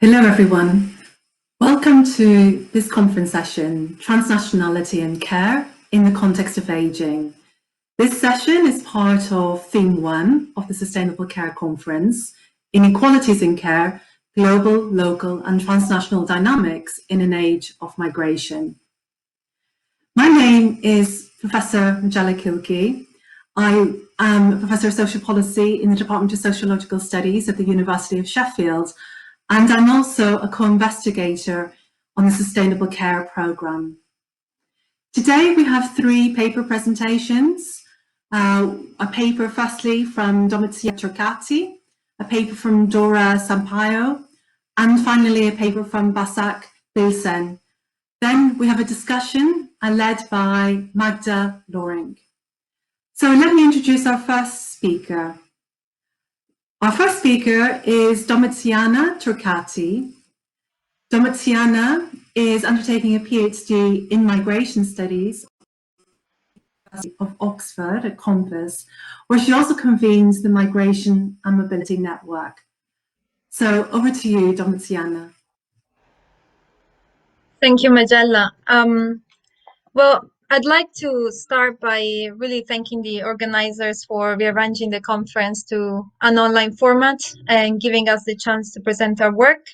Hello, everyone. Welcome to this conference session, Transnationality and Care in the Context of Aging. This session is part of Theme 1 of the Sustainable Care Conference, Inequalities in Care, Global, Local and Transnational Dynamics in an Age of Migration. My name is Professor Majella Kilkey. I am a Professor of Social Policy in the Department of Sociological Studies at the University of Sheffield, and I'm also a co-investigator on the Sustainable Care Programme. Today we have three paper presentations. A paper firstly from Domiziana Turcatti, a paper from Dora Sampaio, and finally a paper from Basak Bilecen. Then we have a discussion led by Magda, Lőrinc. So let me introduce our first speaker. Our first speaker is Domiziana Turcatti. Domiziana is undertaking a PhD in migration studies of Oxford at Compass, where she also convenes the Migration and Mobility Network. So over to you, Domiziana. Thank you, Majella. Well, I'd like to start by really thanking the organizers for rearranging the conference to an online format and giving us the chance to present our work.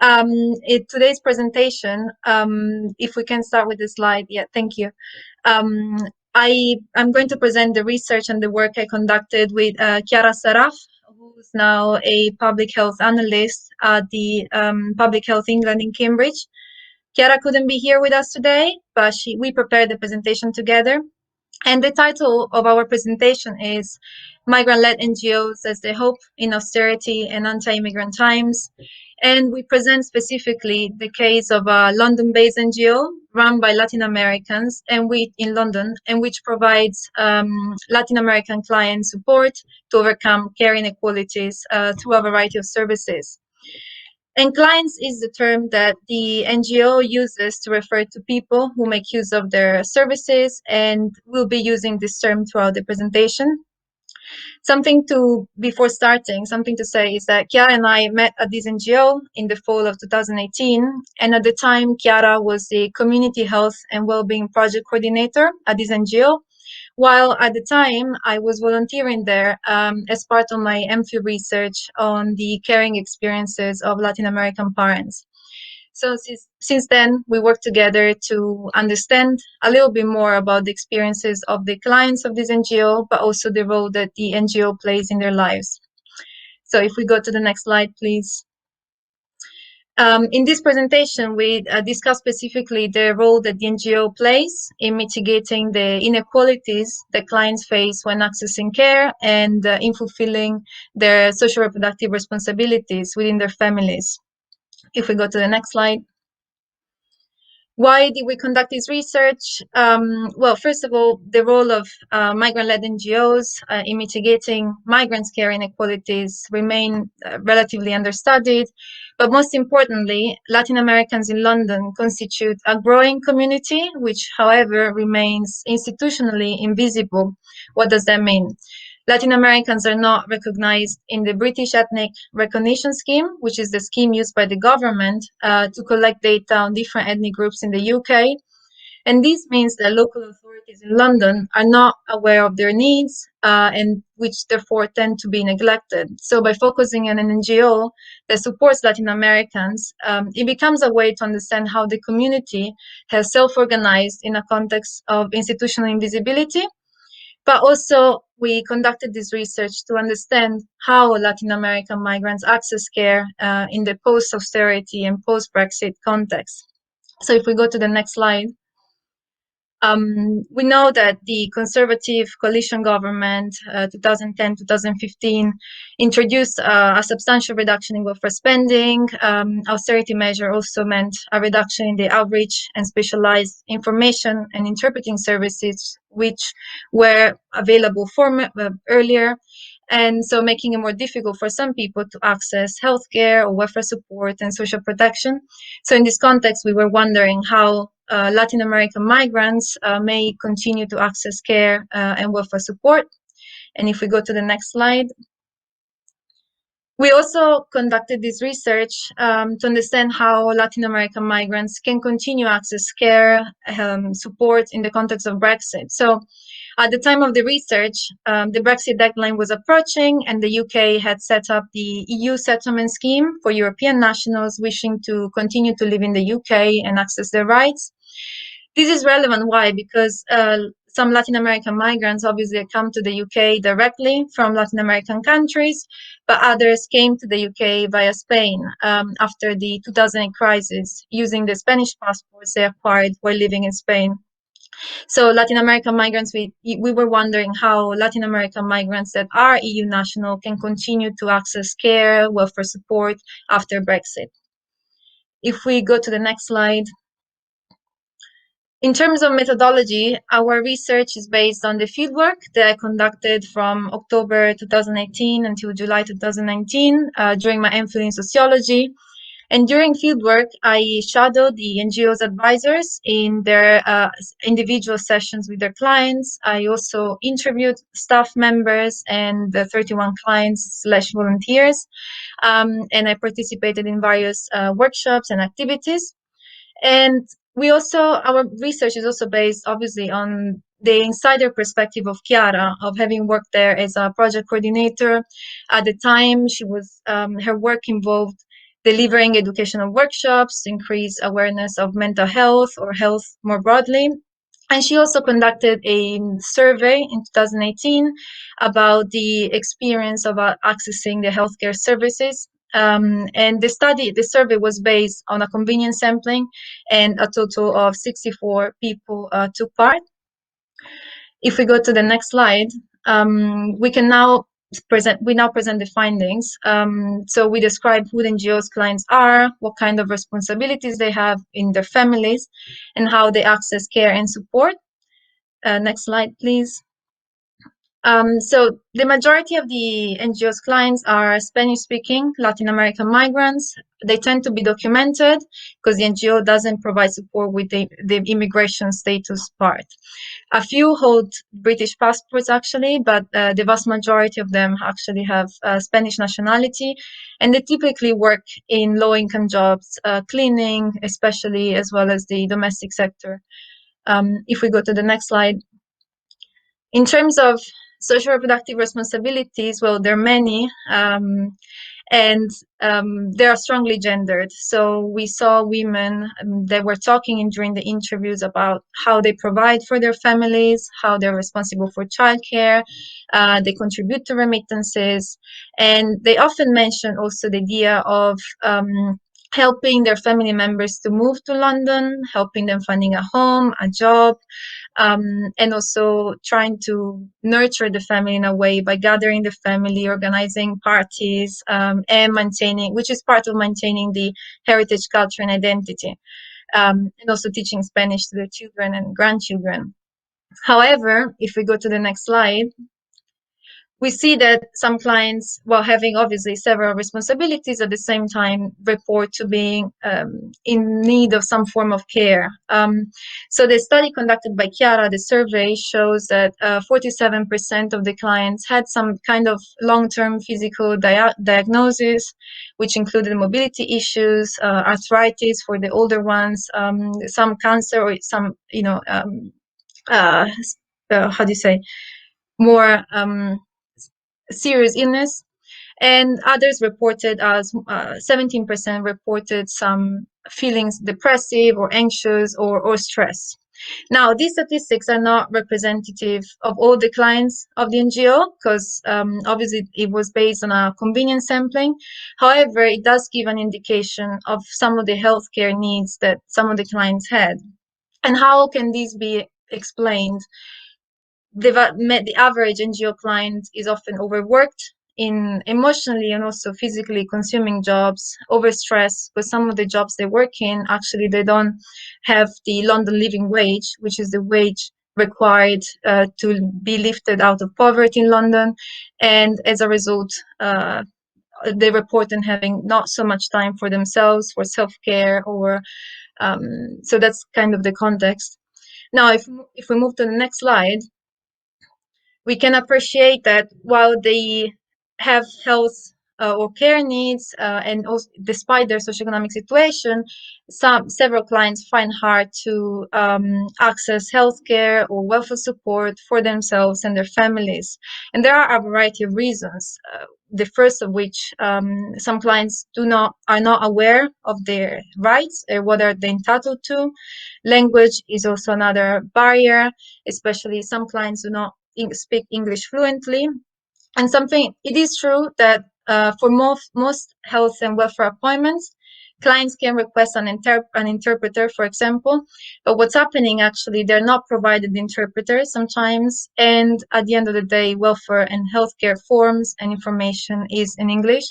In today's presentation, if we can start with the slide, yeah, thank you. I'm going to present the research and the work I conducted with Kiara Assaraf, who's now a public health analyst at the Public Health England in Cambridge. Kiara couldn't be here with us today, but we prepared the presentation together. And the title of our presentation is Migrant-Led NGOs as the Hope in Austerity and Anti-Immigrant Times. And we present specifically the case of a London-based NGO run by Latin Americans in London, and which provides Latin American client support to overcome care inequalities through a variety of services. And clients is the term that the NGO uses to refer to people who make use of their services, and we'll be using this term throughout the presentation. Before starting, something to say is that Kiara and I met at this NGO in the fall of 2018, and at the time Kiara was the Community Health and Wellbeing Project Coordinator at this NGO, while at the time I was volunteering there as part of my MPhil research on the caring experiences of Latin American parents. So since then, we worked together to understand a little bit more about the experiences of the clients of this NGO, but also the role that the NGO plays in their lives. So if we go to the next slide, please. In this presentation, we discuss specifically the role that the NGO plays in mitigating the inequalities that clients face when accessing care and in fulfilling their social reproductive responsibilities within their families. If we go to the next slide. Why did we conduct this research? Well, first of all, the role of migrant-led NGOs in mitigating migrants' care inequalities remain relatively understudied. But most importantly, Latin Americans in London constitute a growing community, which, however, remains institutionally invisible. What does that mean? Latin Americans are not recognized in the British Ethnic Recognition Scheme, which is the scheme used by the government to collect data on different ethnic groups in the UK. And this means that local authorities in London are not aware of their needs and which therefore tend to be neglected. So by focusing on an NGO that supports Latin Americans, it becomes a way to understand how the community has self-organized in a context of institutional invisibility. But also, we conducted this research to understand how Latin American migrants access care in the post-austerity and post-Brexit context. So if we go to the next slide. We know that the Conservative coalition government, 2010-2015, introduced a substantial reduction in welfare spending. Austerity measure also meant a reduction in the outreach and specialized information and interpreting services, which were available earlier, and so making it more difficult for some people to access healthcare or welfare support and social protection. So in this context, we were wondering how Latin American migrants may continue to access care and welfare support. And if we go to the next slide. We also conducted this research to understand how Latin American migrants can continue access care support in the context of Brexit. So at the time of the research, the Brexit deadline was approaching, and the UK had set up the EU settlement scheme for European nationals wishing to continue to live in the UK and access their rights. This is relevant. Why? Because some Latin American migrants obviously come to the UK directly from Latin American countries, but others came to the UK via Spain after the 2008 crisis, using the Spanish passports they acquired while living in Spain. So Latin American migrants, we were wondering how Latin American migrants that are EU national can continue to access care, welfare support after Brexit. If we go to the next slide. In terms of methodology, our research is based on the fieldwork that I conducted from October 2018 until July 2019 during my MPhil in sociology. And during fieldwork, I shadowed the NGOs advisors in their individual sessions with their clients. I also interviewed staff members and the 31 clients/volunteers. And I participated in various workshops and activities. And our research is also based obviously on the insider perspective of Kiara, of having worked there as a project coordinator. At the time, her work involved delivering educational workshops to increase awareness of mental health or health more broadly. And she also conducted a survey in 2018 about the experience of accessing the healthcare services. And the survey was based on a convenience sampling, and a total of 64 people took part. If we go to the next slide, we now present the findings. So we describe who the NGOs clients are, what kind of responsibilities they have in their families, and how they access care and support. Next slide, please. So the majority of the NGOs clients are Spanish-speaking Latin American migrants. They tend to be documented because the NGO doesn't provide support with the immigration status part. A few hold British passports actually, but the vast majority of them actually have Spanish nationality, and they typically work in low-income jobs, cleaning especially, as well as the domestic sector. If we go to the next slide. In terms of social reproductive responsibilities, well, there are many, and they are strongly gendered. So we saw women that were talking during the interviews about how they provide for their families, how they're responsible for childcare, they contribute to remittances, and they often mention also the idea of helping their family members to move to London, helping them finding a home, a job, and also trying to nurture the family in a way by gathering the family, organizing parties, and maintaining, which is part of maintaining the heritage, culture, and identity, and also teaching Spanish to their children and grandchildren. However, if we go to the next slide, we see that some clients, while having obviously several responsibilities, at the same time report to being in need of some form of care. So the study conducted by Kiara, the survey, shows that 47% of the clients had some kind of long-term physical diagnosis, which included mobility issues, arthritis for the older ones, some cancer, or some, how do you say, more serious illness, and others reported as 17% reported some feelings depressive or anxious or stress. Now, these statistics are not representative of all the clients of the NGO because obviously it was based on a convenience sampling. However, it does give an indication of some of the healthcare needs that some of the clients had. And how can these be explained? The average NGO client is often overworked in emotionally and also physically consuming jobs, overstressed, because some of the jobs they work in, actually, they don't have the London living wage, which is the wage required to be lifted out of poverty in London. And as a result, they report on having not so much time for themselves, for self-care, or so that's kind of the context. Now, if we move to the next slide, we can appreciate that while they have health or care needs, and also despite their socioeconomic situation, several clients find hard to access healthcare or welfare support for themselves and their families. And there are a variety of reasons. The first of which, some clients are not aware of their rights or what are they entitled to. Language is also another barrier, especially some clients do not speak English fluently. And it is true that for most health and welfare appointments, clients can request an interpreter, for example. But what's happening, actually, they're not provided interpreters sometimes. And at the end of the day, welfare and healthcare forms and information is in English.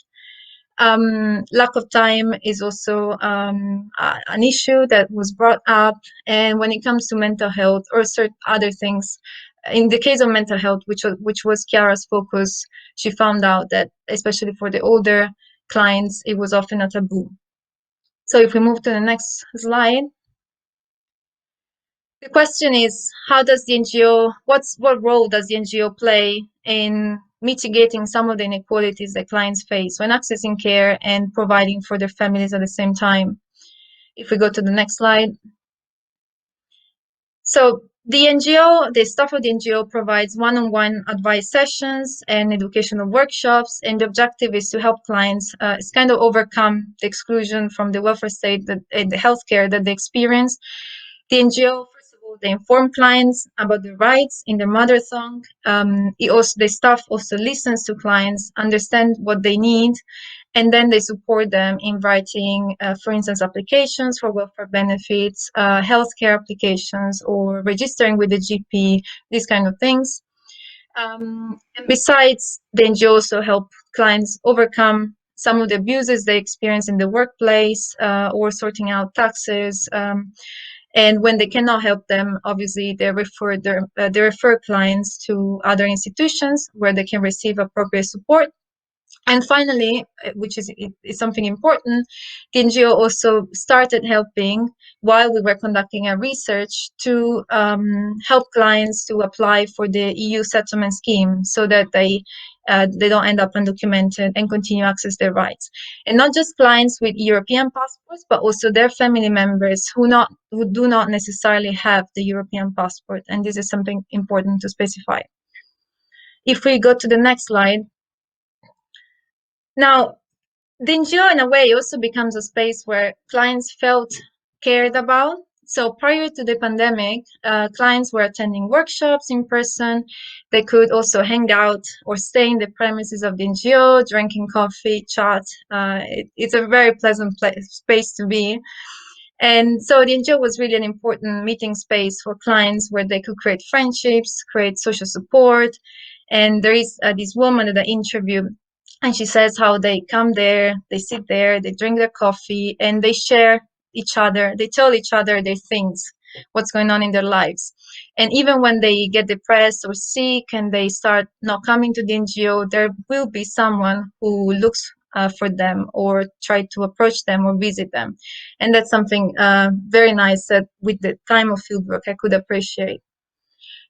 Lack of time is also an issue that was brought up. And when it comes to mental health or certain other things, in the case of mental health, which was Kiara's focus, she found out that especially for the older clients, it was often a taboo. So if we move to the next slide. The question is, how does the NGO, what role does the NGO play in mitigating some of the inequalities that clients face when accessing care and providing for their families at the same time? If we go to the next slide. So the NGO, the staff of the NGO provides one-on-one advice sessions and educational workshops, and the objective is to help clients kind of overcome the exclusion from the welfare state, the healthcare that they experience. The NGO, first of all, they inform clients about their rights in their mother tongue. The staff also listens to clients, understand what they need, and then they support them in writing, for instance, applications for welfare benefits, healthcare applications, or registering with the GP, these kind of things. And besides, the NGO also help clients overcome some of the abuses they experience in the workplace, or sorting out taxes. And when they cannot help them, obviously they refer clients to other institutions where they can receive appropriate support. And finally, which is something important, the NGO also started helping while we were conducting our research to help clients to apply for the EU settlement scheme so that they don't end up undocumented and continue access their rights. And not just clients with European passports, but also their family members who do not necessarily have the European passport. And this is something important to specify. If we go to the next slide. Now, the NGO, in a way, also becomes a space where clients felt cared about. So prior to the pandemic, clients were attending workshops in person. They could also hang out or stay in the premises of the NGO, drinking coffee, chat. It's a very pleasant space to be. And so the NGO was really an important meeting space for clients where they could create friendships, create social support. And there is this woman that I interviewed, and she says how they come there, they sit there, they drink their coffee, and they share they tell each other their things, what's going on in their lives. And even when they get depressed or sick and they start not coming to the NGO, there will be someone who looks for them or try to approach them or visit them. And that's something very nice that with the time of fieldwork I could appreciate.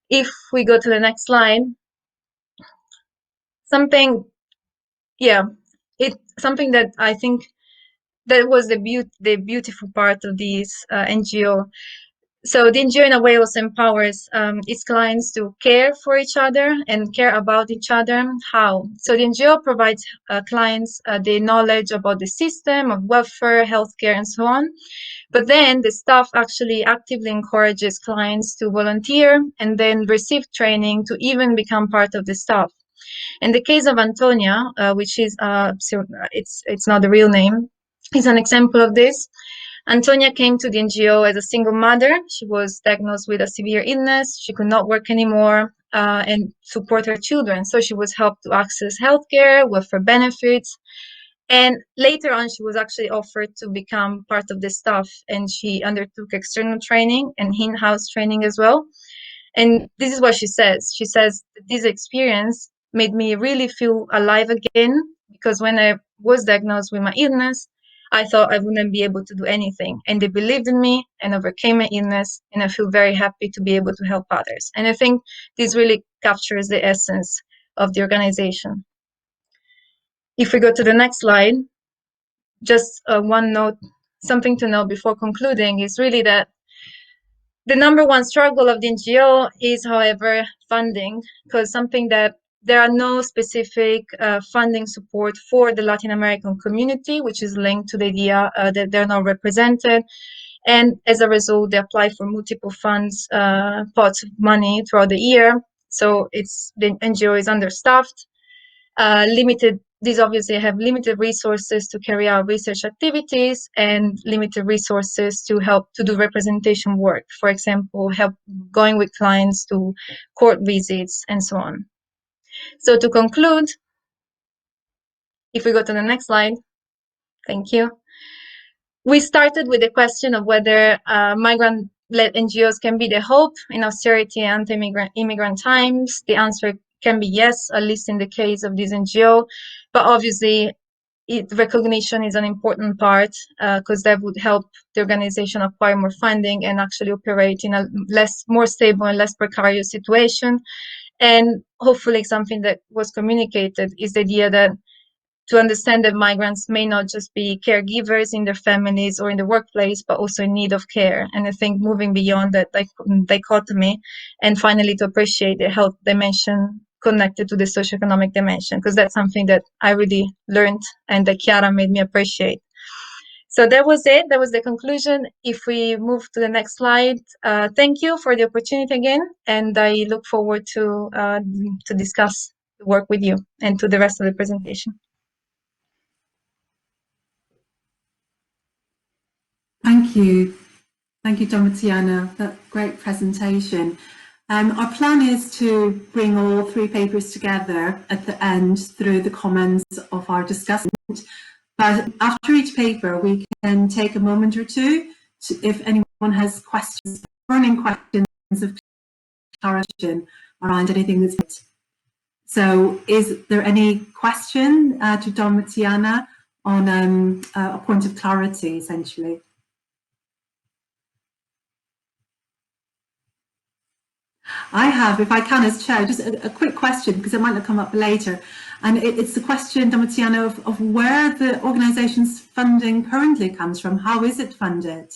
If we go to the next slide, something that I think that was the beautiful part of this NGO. So the NGO in a way also empowers its clients to care for each other and care about each other. How? So the NGO provides clients the knowledge about the system of welfare, healthcare, and so on. But then the staff actually actively encourages clients to volunteer and then receive training to even become part of the staff. In the case of Antonia, which is it's not the real name, is an example of this. Antonia came to the NGO as a single mother. She was diagnosed with a severe illness. She could not work anymore and support her children. So she was helped to access healthcare, welfare benefits. And later on, she was actually offered to become part of the staff, and she undertook external training and in-house training as well. And this is what she says. She says, this experience made me really feel alive again, because when I was diagnosed with my illness, I thought I wouldn't be able to do anything. And they believed in me and overcame my illness. And I feel very happy to be able to help others. And I think this really captures the essence of the organization. If we go to the next slide, just one note, something to know before concluding is really that the number one struggle of the NGO is, however, funding, because something that there are no specific funding support for the Latin American community, which is linked to the idea that they're not represented. And as a result, they apply for multiple funds, pots of money throughout the year. So the NGO is understaffed, limited. These obviously have limited resources to carry out research activities and limited resources to help to do representation work. For example, help going with clients to court visits and so on. So to conclude, if we go to the next slide, thank you. We started with the question of whether migrant-led NGOs can be the hope in austerity and anti-immigrant times. The answer can be yes, at least in the case of this NGO. But obviously, recognition is an important part because that would help the organization acquire more funding and actually operate in a more stable and less precarious situation. And hopefully something that was communicated is the idea that to understand that migrants may not just be caregivers in their families or in the workplace, but also in need of care. And I think moving beyond that dichotomy, and finally to appreciate the health dimension connected to the socioeconomic dimension, because that's something that I really learned and that Kiara made me appreciate. So that was it. That was the conclusion. If we move to the next slide, thank you for the opportunity again, and I look forward to discuss the work with you and to the rest of the presentation. Thank you. Thank you, Domiziana. That great presentation. Our plan is to bring all three papers together at the end through the comments of our discussant. But after each paper, we can take a moment or two if anyone has questions, burning questions of clarification around anything that's. So is there any question to Domiziana on a point of clarity, essentially? I have, if I can, as chair, just a quick question, because it might not come up later. And it's the question, Domiziana, of where the organisation's funding currently comes from. How is it funded?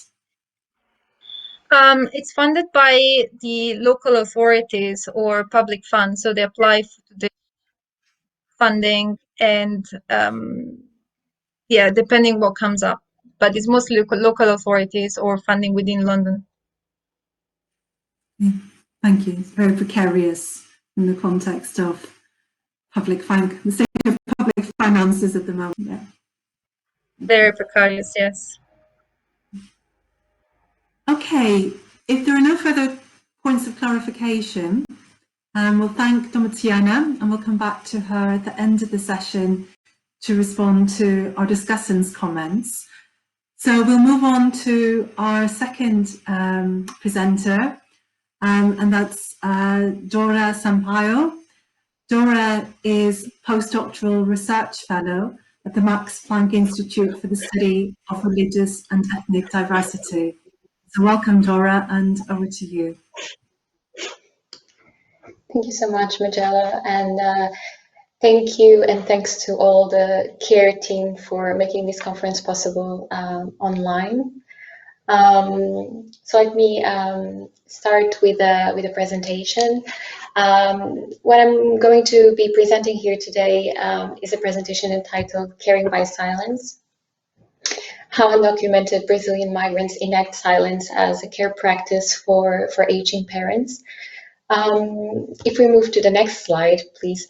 It's funded by the local authorities or public funds. So they apply for the funding and, yeah, depending what comes up. But it's mostly local authorities or funding within London. Thank you. It's very precarious in the context of the state of public finances at the moment. Yeah. Very precarious, yes. Okay, if there are no further points of clarification, we'll thank Domiziana and we'll come back to her at the end of the session to respond to our discussant's comments. So we'll move on to our second presenter, and that's Dora Sampaio. Dora is postdoctoral research fellow at the Max Planck Institute for the Study of Religious and Ethnic Diversity. So welcome, Dora, and over to you. Thank you so much, Majella, and thank you and thanks to all the CARE team for making this conference possible online. So let me start with a presentation. What I'm going to be presenting here today is a presentation entitled Caring by Silence: How Undocumented Brazilian Migrants Enact Silence as a Care Practice for Aging Parents. If we move to the next slide, please.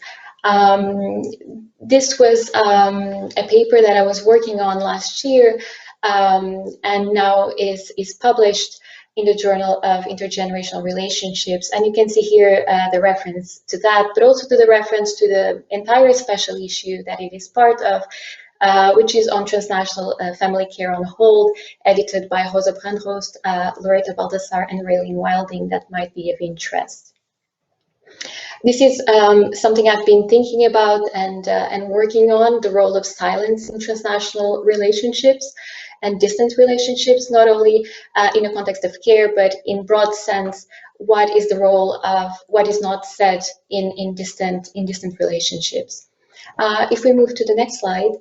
This was a paper that I was working on last year and now is published in the Journal of Intergenerational Relationships. And you can see here the reference to that, but also to the reference to the entire special issue that it is part of, which is on transnational family care on hold, edited by Rosa Brandrost, Loretta Baldassar, and Raylene Wilding, that might be of interest. This is something I've been thinking about and working on, the role of silence in transnational relationships and distant relationships, not only in a context of care, but in broad sense, what is the role of what is not said in distant relationships. If we move to the next slide.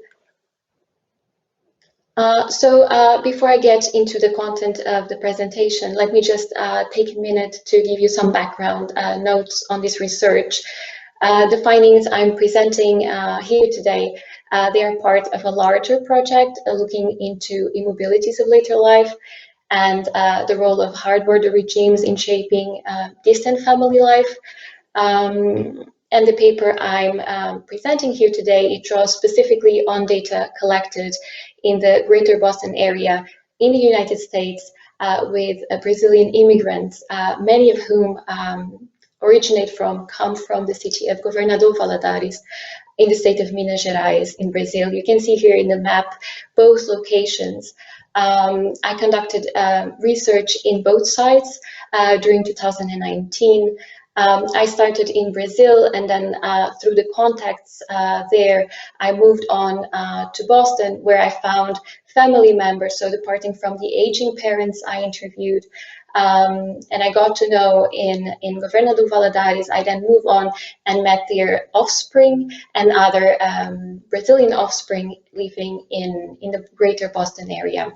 Before I get into the content of the presentation, let me just take a minute to give you some background notes on this research. The findings I'm presenting here today, they are part of a larger project looking into immobilities of later life and the role of hard border regimes in shaping distant family life. And the paper I'm presenting here today, it draws specifically on data collected in the Greater Boston area in the United States with Brazilian immigrants, many of whom come from the city of Governador Valadares in the state of Minas Gerais in Brazil. You can see here in the map both locations. I conducted research in both sites during 2019. I started in Brazil, and then through the contacts there, I moved on to Boston, where I found family members, so departing from the aging parents I interviewed, and I got to know in Governador Valadares. I then moved on and met their offspring and other Brazilian offspring living in the greater Boston area.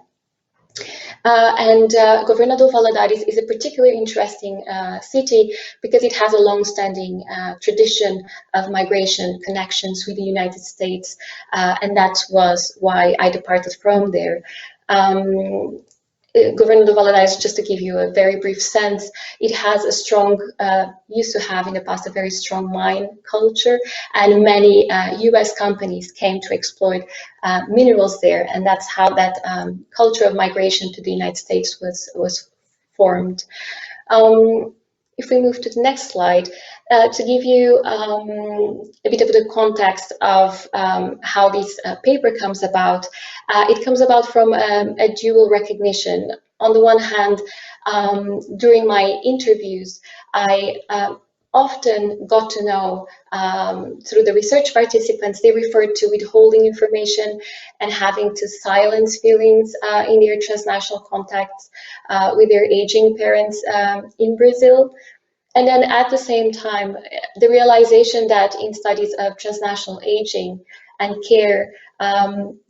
Governador Valadares is a particularly interesting city because it has a long-standing tradition of migration connections with the United States, and that was why I departed from there. Governador Valadares, just to give you a very brief sense, it has a strong, used to have in the past a very strong mine culture, and many US companies came to exploit minerals there, and that's how that culture of migration to the United States was formed. If we move to the next slide, to give you a bit of the context of how this paper comes about, it comes about from a dual recognition. On the one hand, during my interviews, I often got to know through the research participants, they referred to withholding information and having to silence feelings in their transnational contacts with their aging parents in Brazil. And then at the same time, the realization that in studies of transnational aging and care,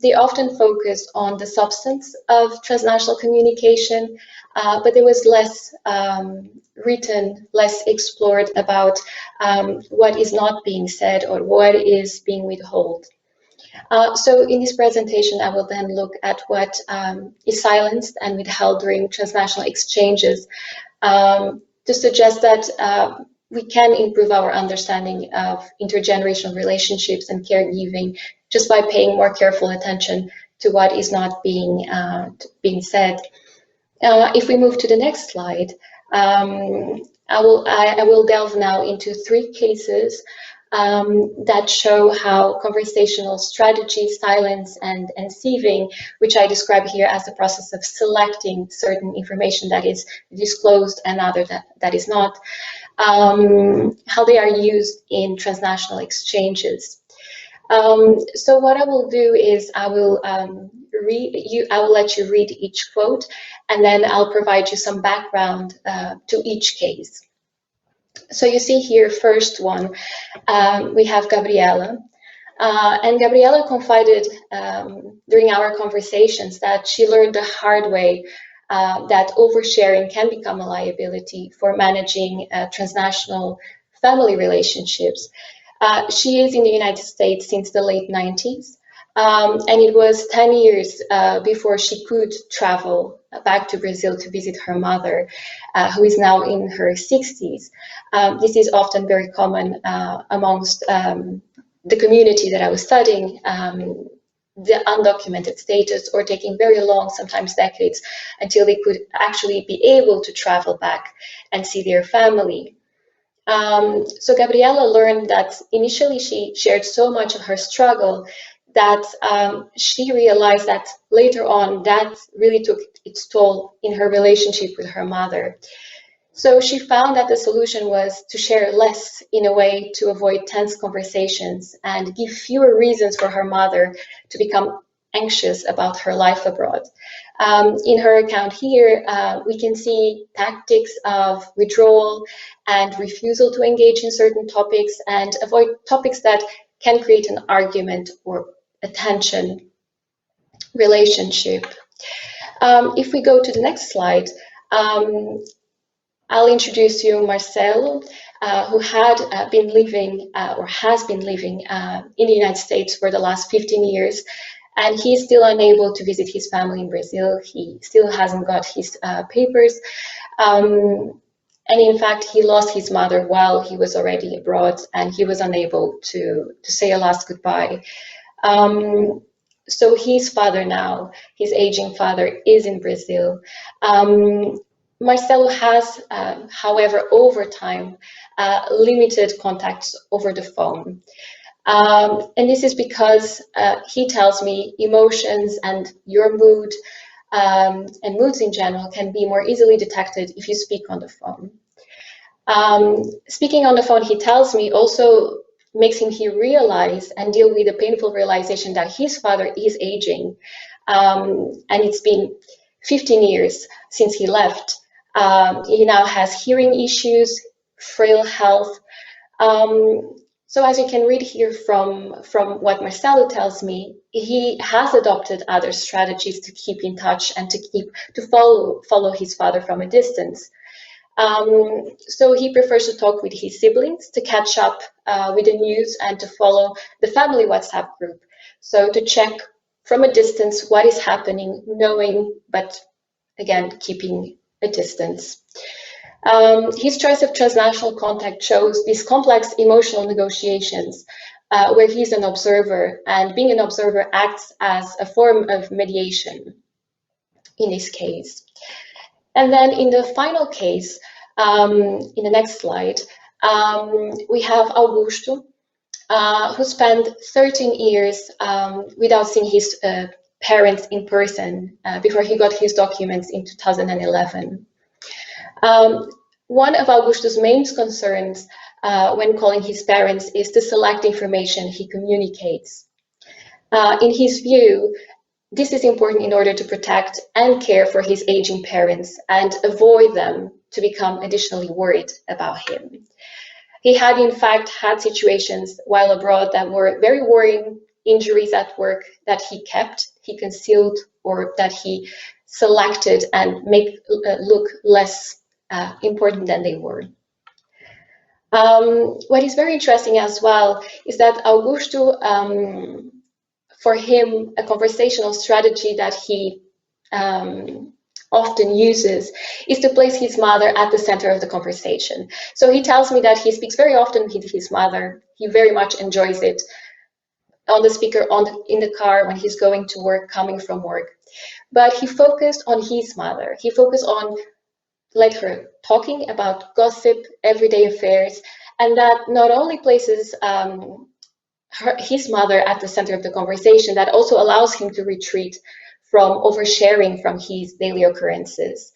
they often focused on the substance of transnational communication, but there was less written, less explored about what is not being said or what is being withheld. So in this presentation, I will then look at what is silenced and withheld during transnational exchanges, to suggest that we can improve our understanding of intergenerational relationships and caregiving just by paying more careful attention to what is not being said. If we move to the next slide, I will delve now into 3 cases that show how conversational strategy, silence, and sieving, which I describe here as the process of selecting certain information that is disclosed and other that is not, how they are used in transnational exchanges. So what I will do is I will let you read each quote, and then I'll provide you some background to each case. So you see here, first one, we have Gabriela. And Gabriela confided during our conversations that she learned the hard way that oversharing can become a liability for managing transnational family relationships. She is in the United States since the late 90s. And it was 10 years before she could travel back to Brazil to visit her mother, who is now in her 60s. This is often very common amongst the community that I was studying, the undocumented status, or taking very long, sometimes decades, until they could actually be able to travel back and see their family. So Gabriela learned that initially she shared so much of her struggle that she realized that later on that really took its toll in her relationship with her mother. So she found that the solution was to share less in a way to avoid tense conversations and give fewer reasons for her mother to become anxious about her life abroad. In her account here, we can see tactics of withdrawal and refusal to engage in certain topics and avoid topics that can create an argument or a tension relationship. If we go to the next slide, I'll introduce you Marcelo, who had been living or has been living in the United States for the last 15 years, and he's still unable to visit his family in Brazil. He still hasn't got his papers, and in fact, he lost his mother while he was already abroad, and he was unable to say a last goodbye. So his father now, his aging father, is in Brazil. Marcelo has, however, over time, limited contacts over the phone. And this is because he tells me emotions and your mood and moods in general can be more easily detected if you speak on the phone. Speaking on the phone, he tells me, also makes him realize and deal with the painful realization that his father is aging. And it's been 15 years since he left. He now has hearing issues, frail health. So as you can read here from what Marcelo tells me, he has adopted other strategies to keep in touch and to follow his father from a distance. So he prefers to talk with his siblings, to catch up with the news, and to follow the family WhatsApp group. So to check from a distance what is happening, knowing, but again, keeping a distance. His choice of transnational contact shows these complex emotional negotiations where he's an observer, and being an observer acts as a form of mediation in this case. And then in the final case, in the next slide, we have Augusto, who spent 13 years without seeing his parents in person before he got his documents in 2011. One of Augusto's main concerns when calling his parents is to select information he communicates. In his view, this is important in order to protect and care for his aging parents and avoid them to become additionally worried about him. He had in fact had situations while abroad that were very worrying, injuries at work that he kept, he concealed, or that he selected and make look less important than they were. What is very interesting as well is that Augusto, for him, a conversational strategy that he often uses is to place his mother at the center of the conversation. So he tells me that he speaks very often with his mother. He very much enjoys it on the speaker in the car when he's going to work, coming from work. But he focused on his mother. He focused on her talking about gossip, everyday affairs, and that not only places his mother at the center of the conversation, that also allows him to retreat from oversharing from his daily occurrences.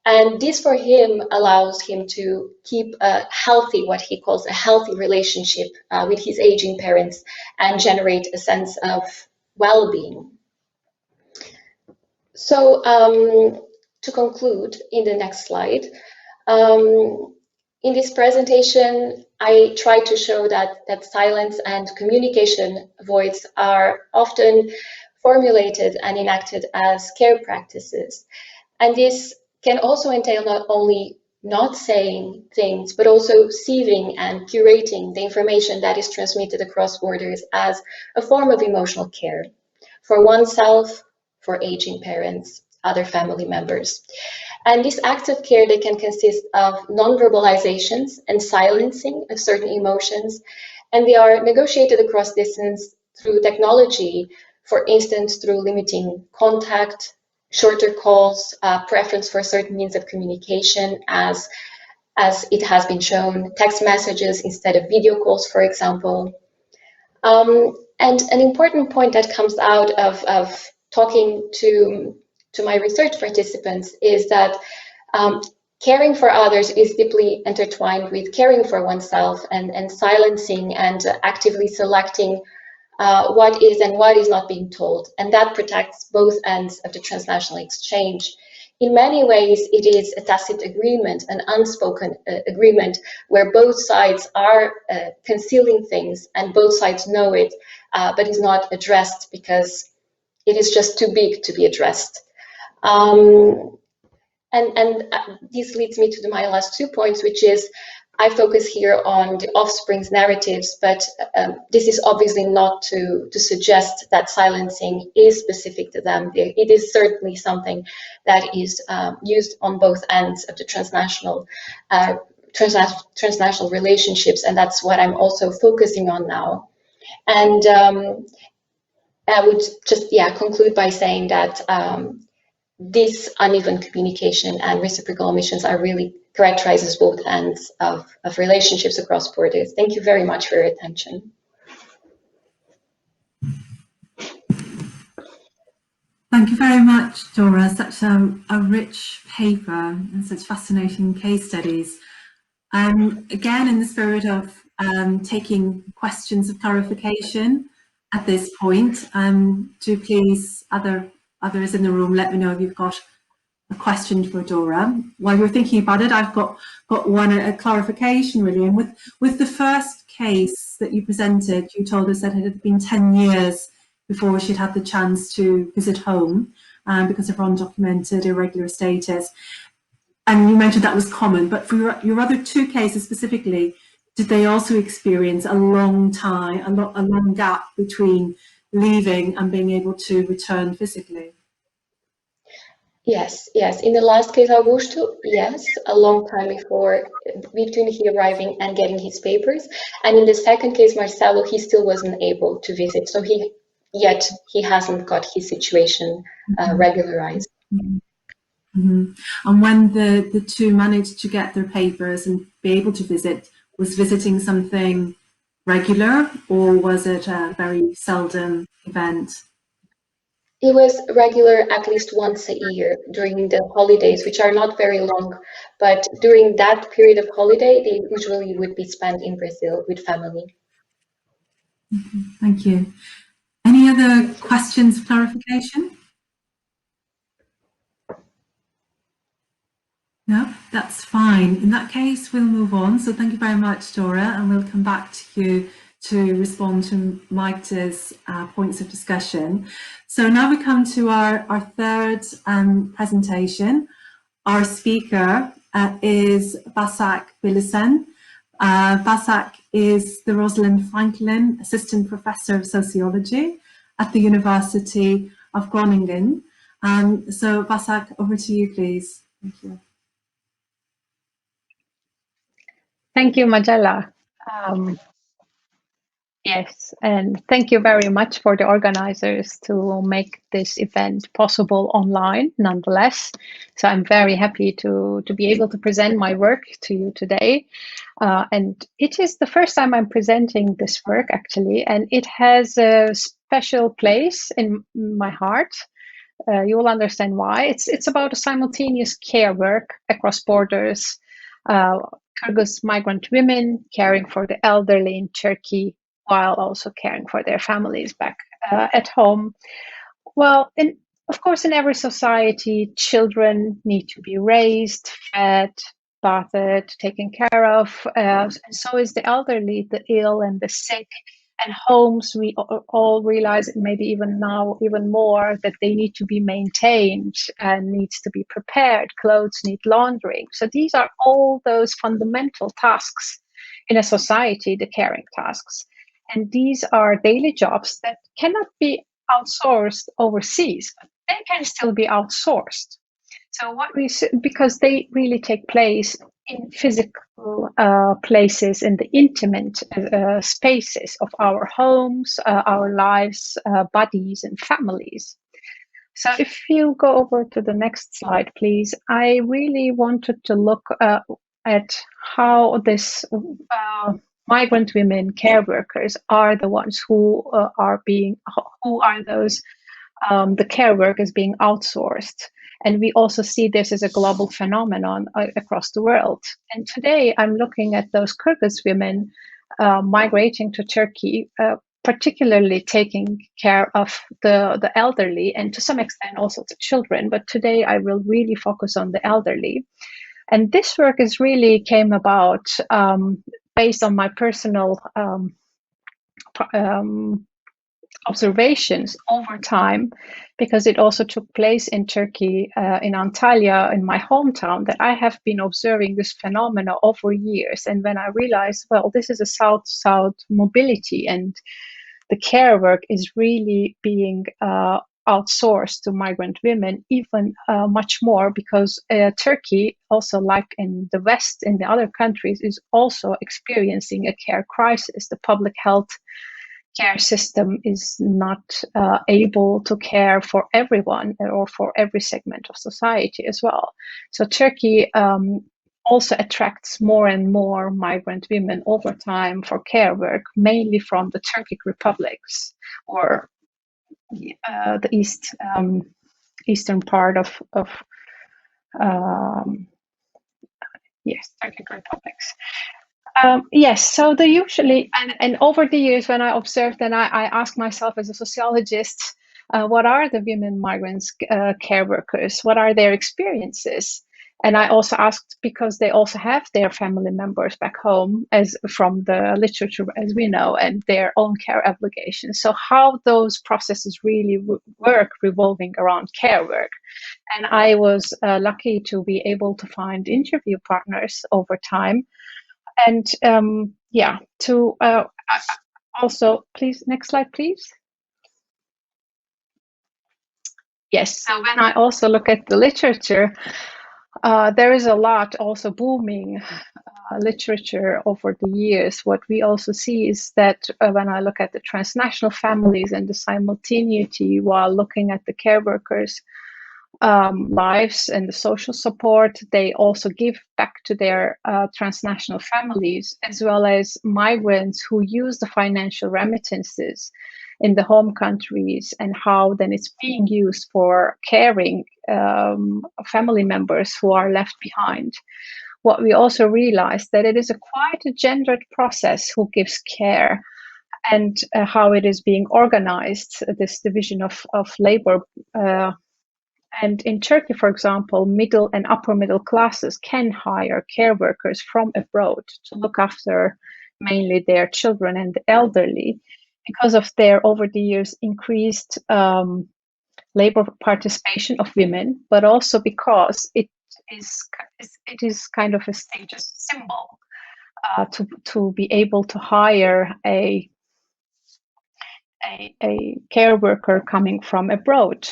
And this for him allows him to keep a healthy, what he calls a healthy relationship with his aging parents and generate a sense of well-being. So to conclude, in the next slide, in this presentation, I try to show that silence and communication voids are often formulated and enacted as care practices. And this can also entail not only not saying things, but also sieving and curating the information that is transmitted across borders as a form of emotional care for oneself, for aging parents, other family members. And these acts of care, they can consist of non-verbalizations and silencing of certain emotions, and they are negotiated across distance through technology, for instance, through limiting contact, shorter calls, preference for certain means of communication, as it has been shown, text messages instead of video calls, for example. And an important point that comes out of talking to my research participants is that caring for others is deeply intertwined with caring for oneself, and silencing and actively selecting what is and what is not being told. And that protects both ends of the transnational exchange. in many ways, it is a tacit agreement, an unspoken agreement, where both sides are concealing things and both sides know it, but is not addressed because it is just too big to be addressed. This leads me to my last 2 points, which is I focus here on the offspring's narratives, but this is obviously not to suggest that silencing is specific to them. It is certainly something that is used on both ends of the transnational relationships, and that's what I'm also focusing on now. And I would just conclude by saying that this uneven communication and reciprocal omissions are really characterizes both ends of relationships across borders. Thank you very much for your attention. Thank you very much, Dora. Such a rich paper and such fascinating case studies. Again, in the spirit of taking questions of clarification at this point, do please, others in the room, let me know if you've got a question for Dora. While you're thinking about it, I've got a clarification really. And with the first case that you presented, you told us that it had been 10 years before she'd had the chance to visit home because of her undocumented irregular status. And you mentioned that was common, but for your other 2 cases specifically, did they also experience a long time, a long gap between leaving and being able to return physically? Yes. In the last case, Augusto, yes, a long time between he arriving and getting his papers. And in the second case, Marcelo, he still wasn't able to visit. So he hasn't got his situation regularized. Mm-hmm. And when the 2 managed to get their papers and be able to visit, was visiting something regular, or was it a very seldom event? It was regular at least once a year during the holidays, which are not very long, but during that period of holiday, they usually would be spent in Brazil with family. Mm-hmm. Thank you. Any other questions of clarification? No, that's fine. In that case, we'll move on. So thank you very much, Dora, and we'll come back to you to respond to Magda's points of discussion. So now we come to our third presentation. Our speaker is Basak Bilecen. Basak is the Rosalind Franklin Assistant Professor of Sociology at the University of Groningen. So Basak, over to you, please. Thank you. Thank you, Majella. Yes, and thank you very much for the organizers to make this event possible online, nonetheless. So I'm very happy to be able to present my work to you today. And it is the first time I'm presenting this work, actually, and it has a special place in my heart. You will understand why. It's about a simultaneous care work across borders. Kyrgyz migrant women caring for the elderly in Turkey while also caring for their families back at home. Well, of course, in every society, children need to be raised, fed, bathed, taken care of, and so is the elderly, the ill and the sick. And homes, we all realize, maybe even now, even more, that they need to be maintained and needs to be prepared. Clothes need laundering. So these are all those fundamental tasks in a society, the caring tasks. And these are daily jobs that cannot be outsourced overseas, but they can still be outsourced. So because they really take place in physical places, in the intimate spaces of our homes, our lives, bodies, and families. So if you go over to the next slide, please, I really wanted to look at how this migrant women care workers are the ones who are those the care work is being outsourced. And we also see this as a global phenomenon across the world. And today I'm looking at those Kyrgyz women migrating to Turkey, particularly taking care of the elderly and to some extent also the children. But today I will really focus on the elderly. And this work is really came about based on my personal observations over time, because it also took place in Turkey, in Antalya, in my hometown, that I have been observing this phenomena over years. And when I realized, well, this is a south-south mobility, and the care work is really being outsourced to migrant women, even much more, because Turkey, also like in the West, in the other countries, is also experiencing a care crisis. The public health care system is not able to care for everyone or for every segment of society as well. So Turkey also attracts more and more migrant women over time for care work, mainly from the Turkic republics or the eastern part of yes, Turkic republics. Yes, so they usually, and over the years when I observed, and I asked myself as a sociologist, what are the women migrants care workers? What are their experiences? And I also asked, because they also have their family members back home, as from the literature, as we know, and their own care obligations. So how those processes really work revolving around care work. And I was lucky to be able to find interview partners over time. And yeah, to also, please, next slide, please. Yes, so when I also look at the literature, there is a lot also booming literature over the years. What we also see is that when I look at the transnational families and the simultaneity while looking at the care workers' lives and the social support, they also give back to their transnational families, as well as migrants who use the financial remittances in the home countries, and how then it's being used for caring family members who are left behind. What we also realized that it is quite a gendered process who gives care, and how it is being organized, this division of labor. And in Turkey, for example, middle and upper middle classes can hire care workers from abroad to look after mainly their children and the elderly, because of their over the years increased labor participation of women, but also because it is kind of a status symbol to be able to hire a care worker coming from abroad.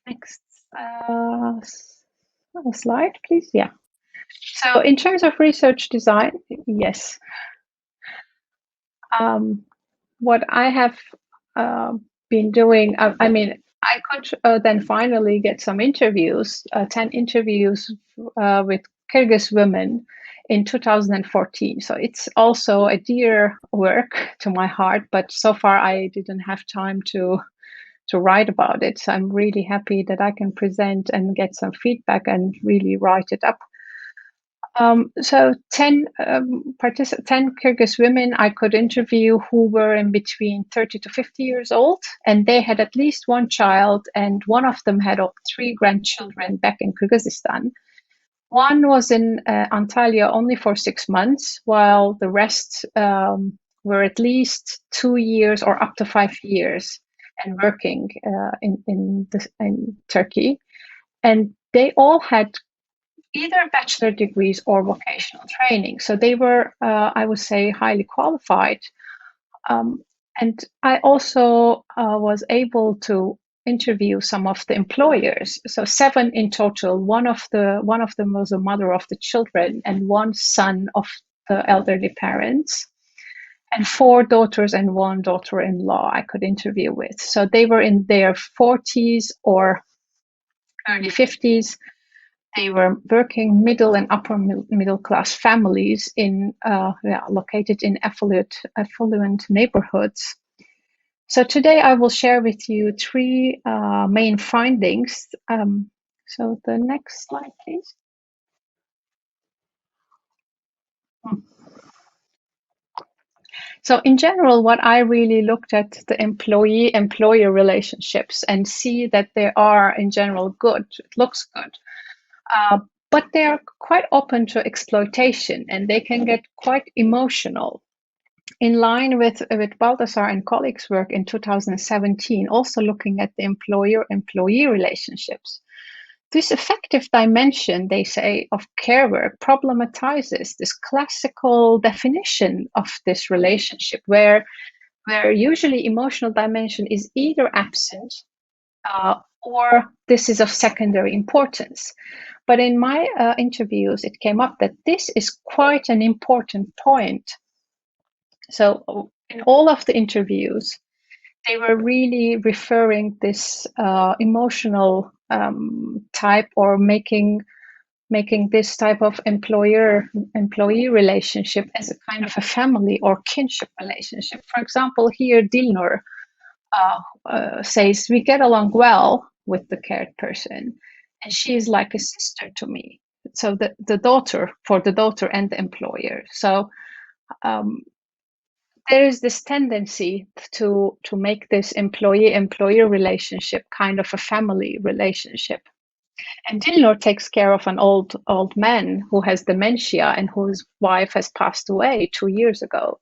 Next slide, please. Yeah. So in terms of research design, yes. What I have been doing, I mean, I could then finally get some interviews, 10 interviews with Kyrgyz women in 2014. So it's also a dear work to my heart, but so far I didn't have time to write about it. So I'm really happy that I can present and get some feedback and really write it up. So 10 Kyrgyz women I could interview who were in between 30 to 50 years old, and they had at least one child, and one of them had 3 grandchildren back in Kyrgyzstan. One was in Antalya only for 6 months, while the rest were at least 2 years or up to 5 years and working in Turkey. And they all had either bachelor degrees or vocational training. So they were, I would say, highly qualified. And I also was able to interview some of the employers. So 7 in total. One of them was a mother of the children, and 1 son of the elderly parents, and 4 daughters and 1 daughter-in-law I could interview with. So they were in their 40s or early 50s. They were working middle and upper middle class families in located in affluent neighborhoods. So today I will share with you 3 main findings. So the next slide, please. So in general, what I really looked at the employee-employer relationships and see that they are in general good. It looks good. But they are quite open to exploitation and they can get quite emotional. In line with Balthasar and colleagues' work in 2017, also looking at the employer-employee relationships. This effective dimension, they say, of care work problematizes this classical definition of this relationship where usually emotional dimension is either absent or this is of secondary importance. But in my interviews, it came up that this is quite an important point. So in all of the interviews, they were really referring this emotional type or making this type of employer-employee relationship as a kind of a family or kinship relationship. For example, here Dilnur says, we get along well with the cared person and she is like a sister to me. So the daughter, for the daughter and the employer. So there is this tendency to make this employee-employer relationship kind of a family relationship. And Dilnur takes care of an old man who has dementia and whose wife has passed away 2 years ago.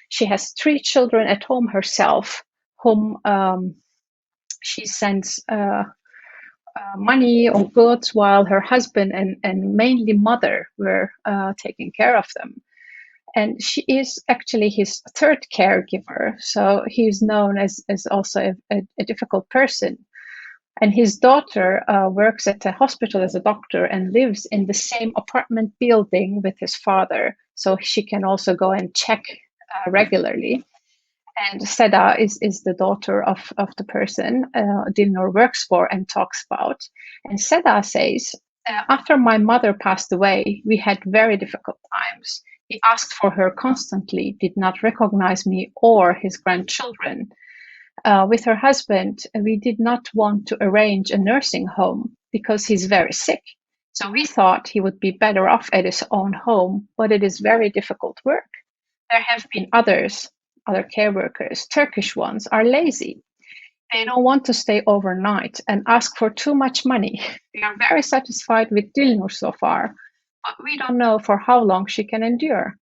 She has 3 children at home herself, whom she sends money or goods, while her husband and mainly mother were taking care of them. And she is actually his 3rd caregiver, so he's known as also a difficult person. And his daughter works at a hospital as a doctor and lives in the same apartment building with his father, so she can also go and check regularly. And Seda is the daughter of the person Dilnur works for and talks about. And Seda says, after my mother passed away, we had very difficult times. He asked for her constantly, did not recognize me or his grandchildren. With her husband, we did not want to arrange a nursing home because he's very sick. So we thought he would be better off at his own home, but it is very difficult work. There have been other care workers, Turkish ones, are lazy. They don't want to stay overnight and ask for too much money. We are very satisfied with Dilnur so far, but we don't know for how long she can endure.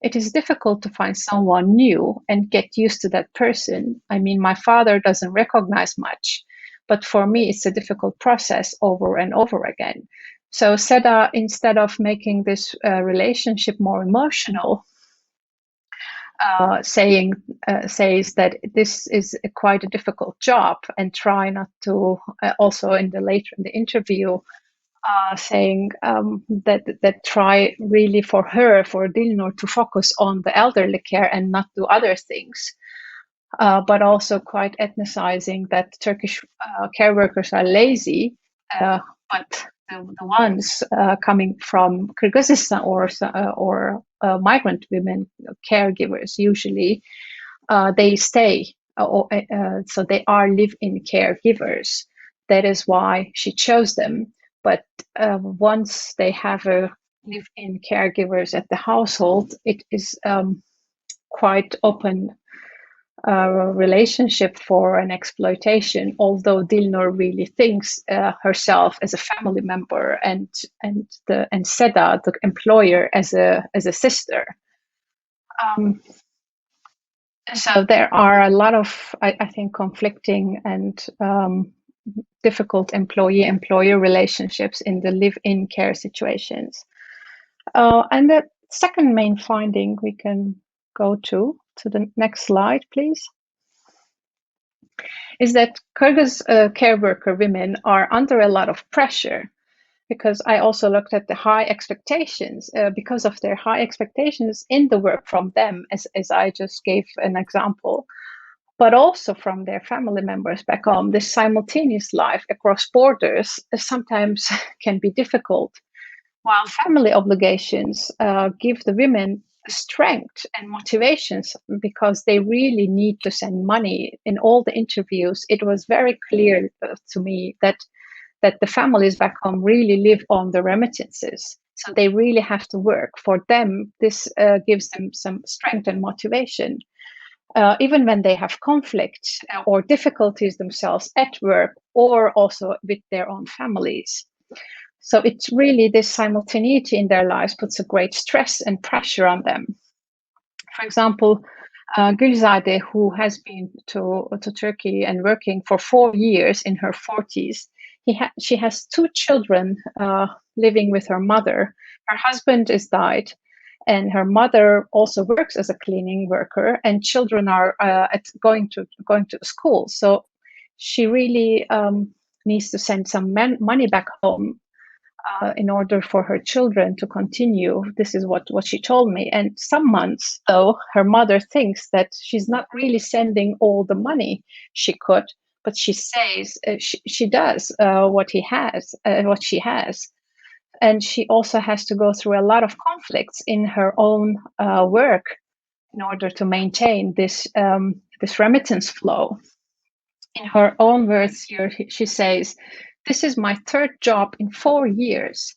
It is difficult to find someone new and get used to that person. I mean, my father doesn't recognize much, but for me, it's a difficult process over and over again. So Seda, instead of making this relationship more emotional, says that this is quite a difficult job and try not to, also later in the interview, saying that try really for Dilnur to focus on the elderly care and not do other things, but also quite ethnicizing that Turkish care workers are lazy, but the ones coming from Kyrgyzstan or migrant women caregivers usually they stay, so they are live-in caregivers. That is why she chose them. But once they have a live-in caregivers at the household, it is quite open relationship for an exploitation. Although Dilnur really thinks herself as a family member and Seda, the employer, as a sister. So there are a lot of, I think, conflicting and difficult employee-employer relationships in the live-in care situations. And the second main finding we can go to the next slide, please, is that Kyrgyz care worker women are under a lot of pressure, because I also looked at the high expectations, because of their high expectations in the work from them, as I just gave an example, but also from their family members back home. This simultaneous life across borders sometimes can be difficult, while family obligations give the women strength and motivations because they really need to send money. In all the interviews, it was very clear to me that the families back home really live on the remittances. So they really have to work. For them, this gives them some strength and motivation. even when they have conflicts or difficulties themselves at work or also with their own families. So it's really this simultaneity in their lives puts a great stress and pressure on them. For example, Gülzade, who has been to Turkey and working for 4 years in her 40s, she has 2 children living with her mother. Her husband is died, and her mother also works as a cleaning worker, and children are going to school. So she really needs to send some money back home in order for her children to continue. This is what she told me. And some months, though, her mother thinks that she's not really sending all the money she could, but she says she does what she has. And she also has to go through a lot of conflicts in her own work in order to maintain this remittance flow. In her own words here, she says, "This is my 3rd job in 4 years.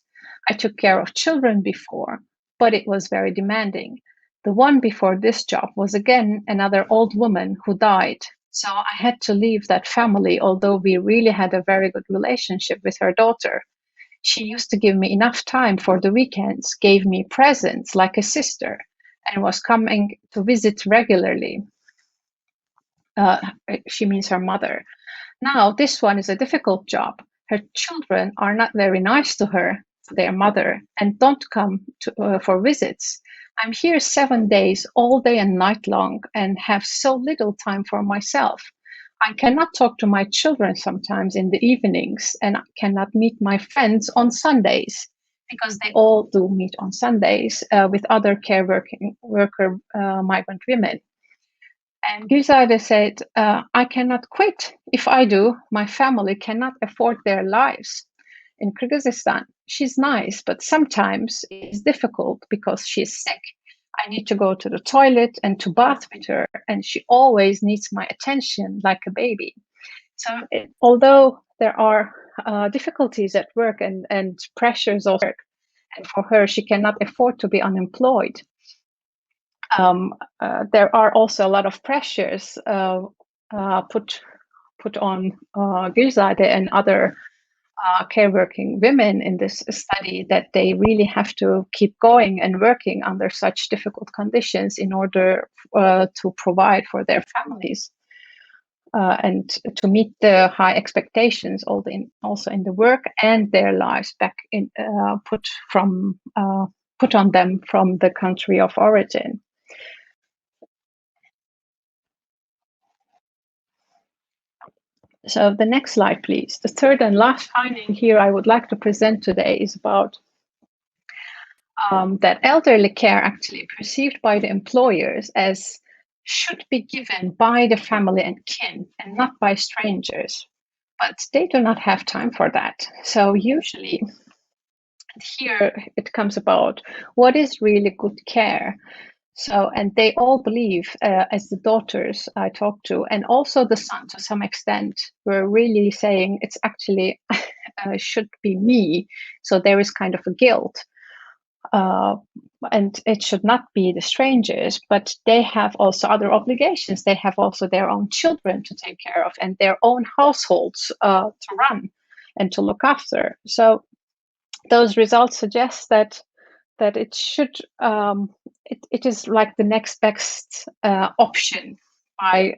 I took care of children before, but it was very demanding. The one before this job was again another old woman who died. So I had to leave that family, although we really had a very good relationship with her daughter. She used to give me enough time for the weekends, gave me presents like a sister, and was coming to visit regularly." She means her mother. "Now, this one is a difficult job. Her children are not very nice to her, their mother, and don't come for visits. I'm here 7 days, all day and night long, and have so little time for myself. I cannot talk to my children sometimes in the evenings, and I cannot meet my friends on Sundays, because they all do meet on Sundays with other care worker migrant women. And Gülzade said, I cannot quit. If I do, my family cannot afford their lives. In Kyrgyzstan, she's nice, but sometimes it's difficult because she's sick. I need to go to the toilet and to bath with her, and she always needs my attention like a baby." So although there are difficulties at work and pressures of work, and for her, she cannot afford to be unemployed, there are also a lot of pressures put on Gülzade and other care working women in this study, that they really have to keep going and working under such difficult conditions in order to provide for their families and to meet the high expectations also in the work and their lives back in put on them from the country of origin. So the next slide, please. The third and last finding here I would like to present today is about that elderly care actually perceived by the employers as should be given by the family and kin and not by strangers. But they do not have time for that. So usually here it comes about what is really good care. So, and they all believe, as the daughters I talked to, and also the son to some extent, were really saying it's actually should be me. So there is kind of a guilt. And it should not be the strangers, but they have also other obligations. They have also their own children to take care of and their own households to run and to look after. So those results suggest that it should it is like the next best option by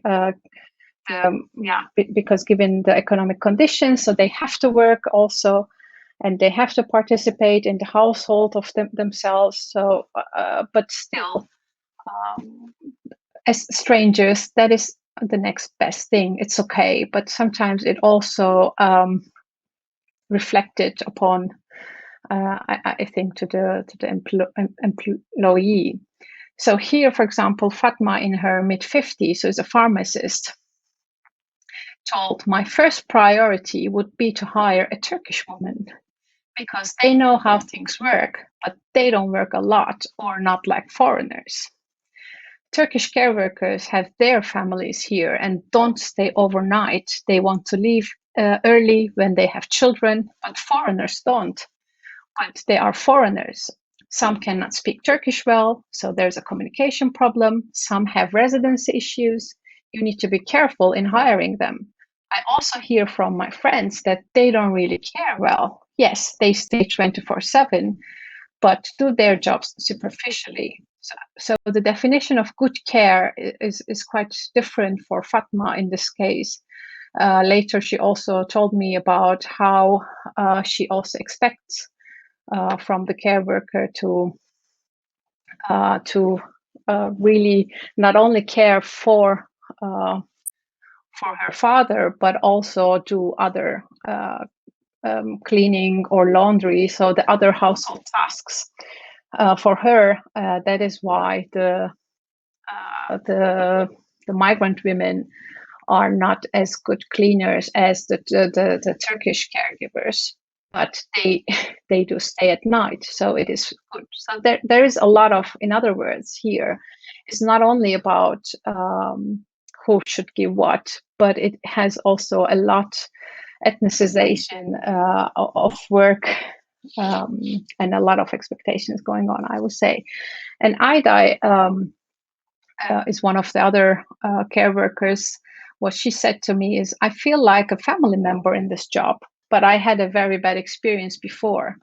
because given the economic conditions, so they have to work also, and they have to participate in the household of themselves. So, but still, as strangers, that is the next best thing. It's okay, but sometimes it also reflected upon. I think to the employee. So here, for example, Fatma in her mid-50s, so is a pharmacist, told, "My first priority would be to hire a Turkish woman because they know how things work, but they don't work a lot or not like foreigners. Turkish care workers have their families here and don't stay overnight. They want to leave early when they have children, but foreigners don't. But they are foreigners. Some cannot speak Turkish well, so there's a communication problem. Some have residency issues. You need to be careful in hiring them. I also hear from my friends that they don't really care well. Yes, they stay 24/7, but do their jobs superficially. So the definition of good care is quite different for Fatma in this case. Later, she also told me about how she also expects from the care worker to really not only care for her father, but also do other cleaning or laundry, so the other household tasks. For her, that is why the migrant women are not as good cleaners as the Turkish caregivers, but they do stay at night, so it is good. So there is a lot of, in other words, here it's not only about who should give what, but it has also a lot ethnicization of work and a lot of expectations going on, I would say. And Ida is one of the other care workers. What she said to me is, I feel like a family member in this job, but I had a very bad experience before.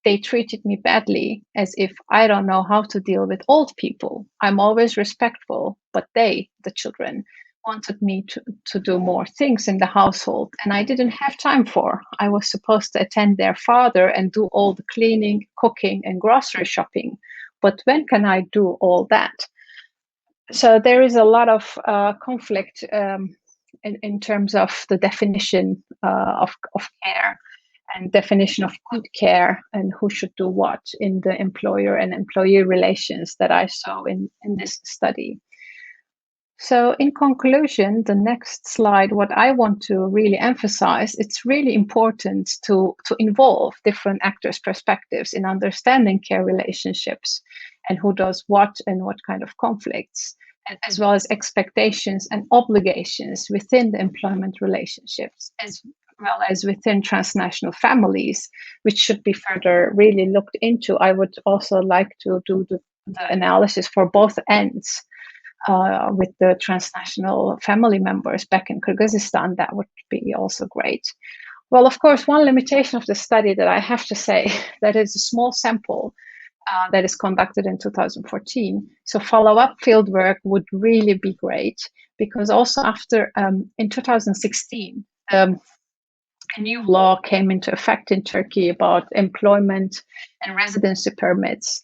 They treated me badly, as if I don't know how to deal with old people. I'm always respectful, but they, the children, wanted me to do more things in the household, and I didn't have time for. I was supposed to attend their father and do all the cleaning, cooking, and grocery shopping. But when can I do all that? So there is a lot of conflict in terms of the definition of care and definition of good care and who should do what in the employer and employee relations that I saw in this study. So in conclusion, the next slide, what I want to really emphasize, it's really important to involve different actors' perspectives in understanding care relationships and who does what and what kind of conflicts, as well as expectations and obligations within the employment relationships, as well as within transnational families, which should be further really looked into. I would also like to do the analysis for both ends. With the transnational family members back in Kyrgyzstan, that would be also great. Well, of course, one limitation of the study that I have to say, that is a small sample that is conducted in 2014. So follow-up fieldwork would really be great, because also after, in 2016, a new law came into effect in Turkey about employment and residency permits.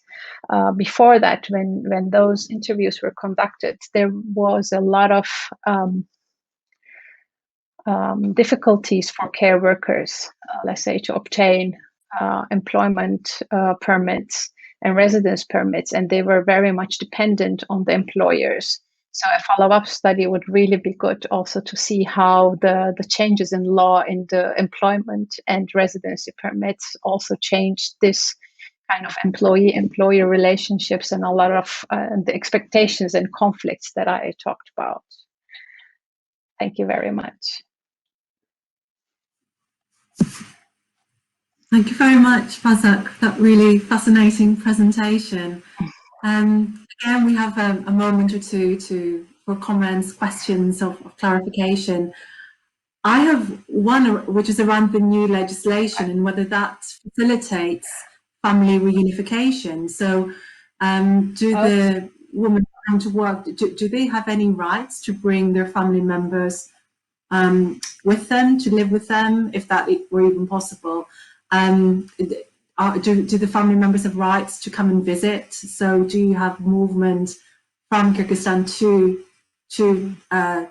Before that, when those interviews were conducted, there was a lot of difficulties for care workers, let's say, to obtain employment permits and residence permits, and they were very much dependent on the employers. So a follow-up study would really be good also to see how the changes in law in the employment and residency permits also changed this kind of employee-employer relationships and a lot of the expectations and conflicts that I talked about. Thank you very much. Thank you very much, Basak, for that really fascinating presentation. Again, we have a moment or two for comments, questions of clarification. I have one which is around the new legislation and whether that facilitates family reunification. So do the women come to work, do they have any rights to bring their family members with them, to live with them, if that were even possible? Do the family members have rights to come and visit? So do you have movement from Kyrgyzstan to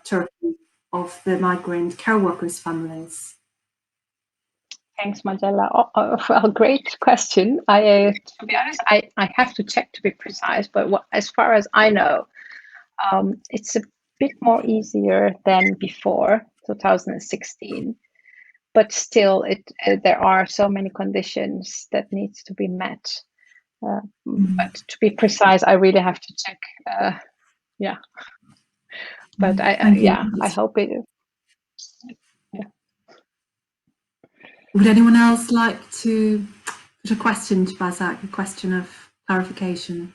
Turkey of the migrant care workers' families? Thanks, Majella. Well, great question. To be honest, I have to check to be precise, but as far as I know, it's a bit more easier than before 2016. But still, there are so many conditions that needs to be met. But to be precise, I really have to check. Yeah, but I hope it. Yeah. Would anyone else like to put a question to Basak? A question of clarification?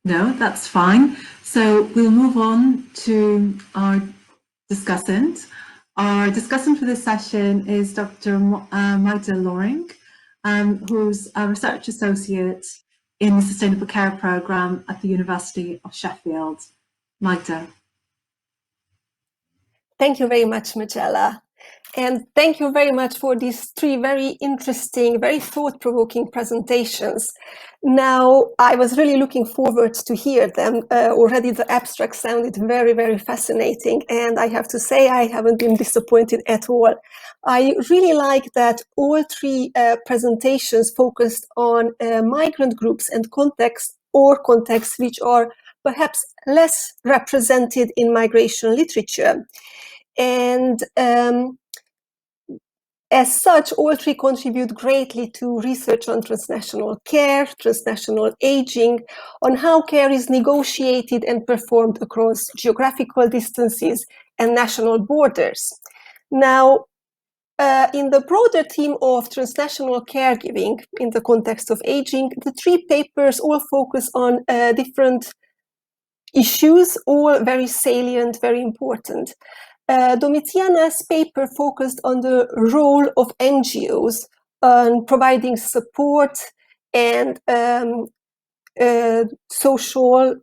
No, that's fine. So we'll move on to our discussant. Our discussant for this session is Dr. Magda Lőrinc, who's a research associate in the Sustainable Care Programme at the University of Sheffield. Magda. Thank you very much, Majella. And thank you very much for these three very interesting, very thought-provoking presentations. Now, I was really looking forward to hear them. Already the abstract sounded very, very fascinating. And I have to say, I haven't been disappointed at all. I really like that all three presentations focused on migrant groups and contexts which are perhaps less represented in migration literature. And as such, all three contribute greatly to research on transnational care, transnational aging, on how care is negotiated and performed across geographical distances and national borders. Now, in the broader theme of transnational caregiving in the context of aging, the three papers all focus on different issues, all very salient, very important. Domiziana's paper focused on the role of NGOs on providing support and social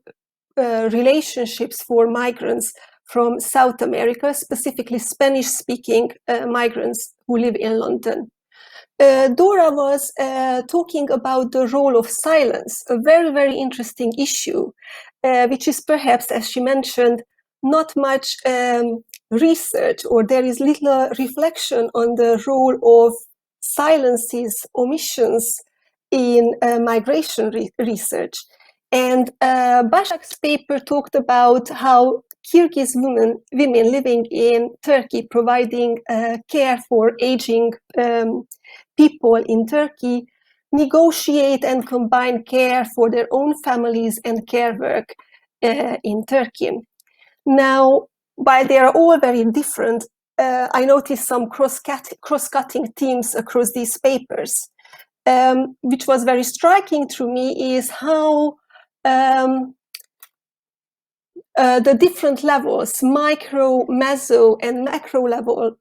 relationships for migrants from South America, specifically Spanish-speaking migrants who live in London. Dora was talking about the role of silence, a very, very interesting issue, which is perhaps, as she mentioned, not much research, or there is little reflection on the role of silences, omissions in migration research. And Basak's paper talked about how Kyrgyz women living in Turkey, providing care for aging people in Turkey, negotiate and combine care for their own families and care work in Turkey. Now, while they are all very different, I noticed some cross-cutting themes across these papers. Which was very striking to me is how the different levels, micro, meso, and macro level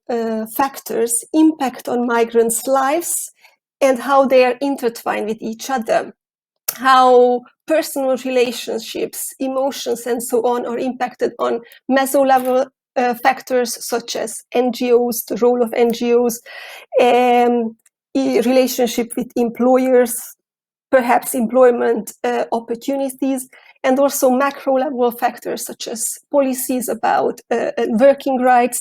factors impact on migrants' lives and how they are intertwined with each other. How personal relationships, emotions, and so on are impacted on meso-level factors such as NGOs, the role of NGOs, relationship with employers, perhaps employment opportunities, and also macro-level factors such as policies about working rights,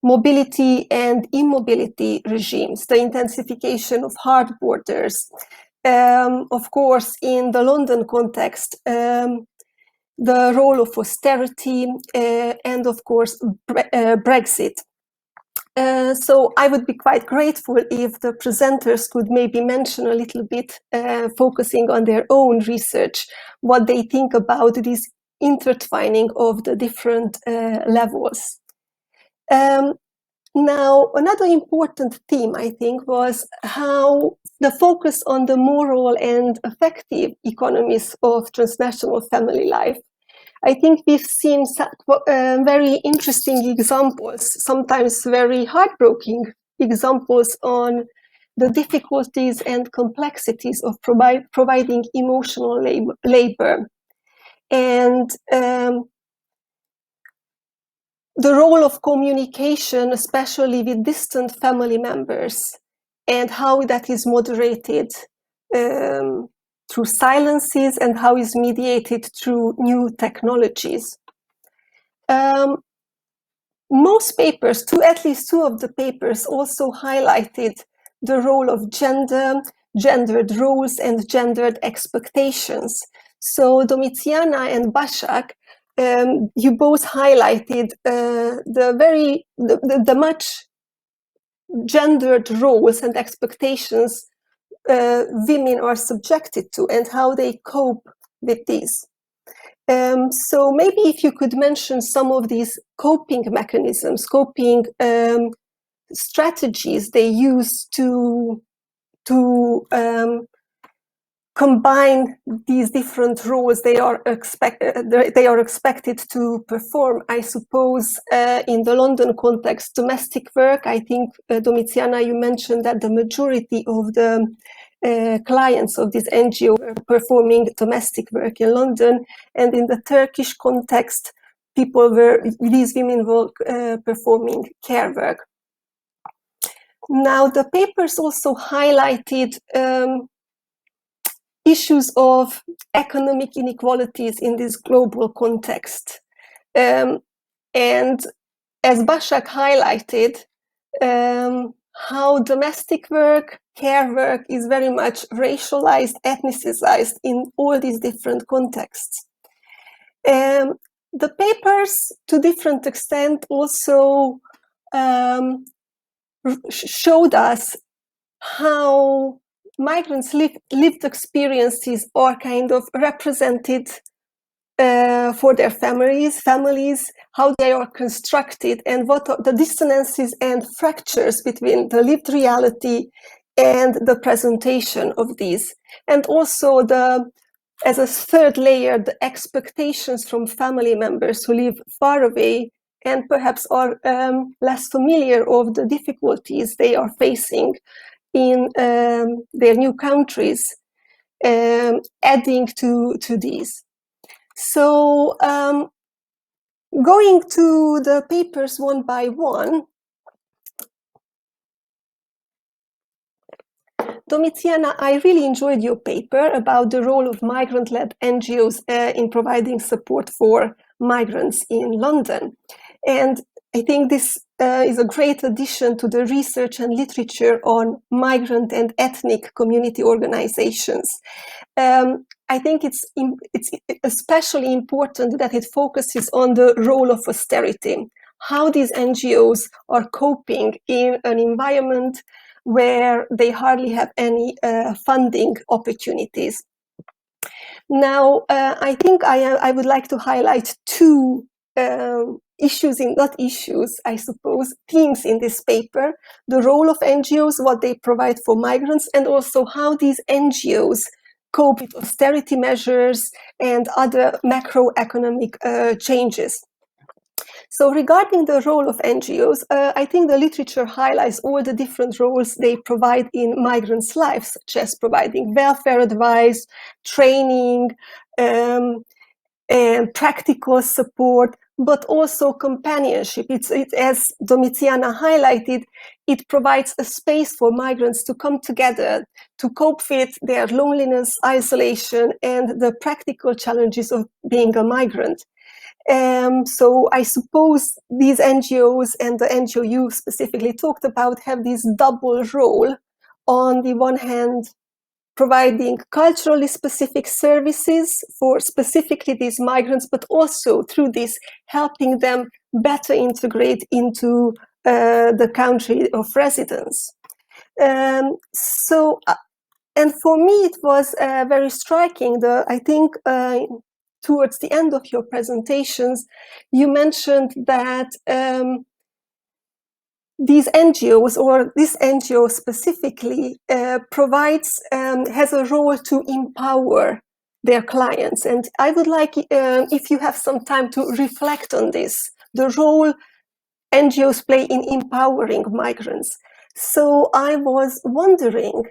mobility and immobility regimes, the intensification of hard borders. Of course, in the London context, the role of austerity and, of course, Brexit. So I would be quite grateful if the presenters could maybe mention a little bit, focusing on their own research, what they think about this intertwining of the different levels. Now, another important theme, I think, was how the focus on the moral and affective economies of transnational family life. I think we've seen very interesting examples, sometimes very heartbreaking examples on the difficulties and complexities of providing emotional labor. And the role of communication, especially with distant family members, and how that is moderated through silences and how is mediated through new technologies. Most papers, at least two of the papers, also highlighted the role of gender, gendered roles, and gendered expectations. So Domiziana and Basak, you both highlighted the much gendered roles and expectations women are subjected to and how they cope with these. So maybe if you could mention some of these coping mechanisms, coping strategies they use to combine these different roles they are expected to perform. I suppose in the London context, domestic work. I think Domiziana, you mentioned that the majority of the clients of this NGO were performing domestic work in London, and in the Turkish context, these women were performing care work. Now, the papers also highlighted issues of economic inequalities in this global context. And as Basak highlighted, how domestic work, care work is very much racialized, ethnicized in all these different contexts. The papers, to different extent, also showed us how migrants' lived experiences are kind of represented for their families, how they are constructed, and what are the dissonances and fractures between the lived reality and the presentation of these. And also, as a third layer, the expectations from family members who live far away and perhaps are less familiar of the difficulties they are facing in their new countries, adding to these. So going to the papers one by one, Domiziana, I really enjoyed your paper about the role of migrant-led NGOs in providing support for migrants in London. And I think this is a great addition to the research and literature on migrant and ethnic community organizations. I think it's especially important that it focuses on the role of austerity, how these NGOs are coping in an environment where they hardly have any funding opportunities. Now, I think I would like to highlight two themes in this paper: the role of NGOs, what they provide for migrants, and also how these NGOs cope with austerity measures and other macroeconomic changes. So regarding the role of NGOs, I think the literature highlights all the different roles they provide in migrants' lives, such as providing welfare advice, training, and practical support, but also companionship. As Domiziana highlighted, it provides a space for migrants to come together to cope with their loneliness, isolation, and the practical challenges of being a migrant. So I suppose these NGOs and the NGO you specifically talked about have this double role. On the one hand, providing culturally specific services for specifically these migrants, but also through this helping them better integrate into the country of residence. And for me, it was very striking. I think towards the end of your presentations, you mentioned that these NGOs, or this NGO specifically, has a role to empower their clients. And I would like, if you have some time, to reflect on this, the role NGOs play in empowering migrants. So I was wondering,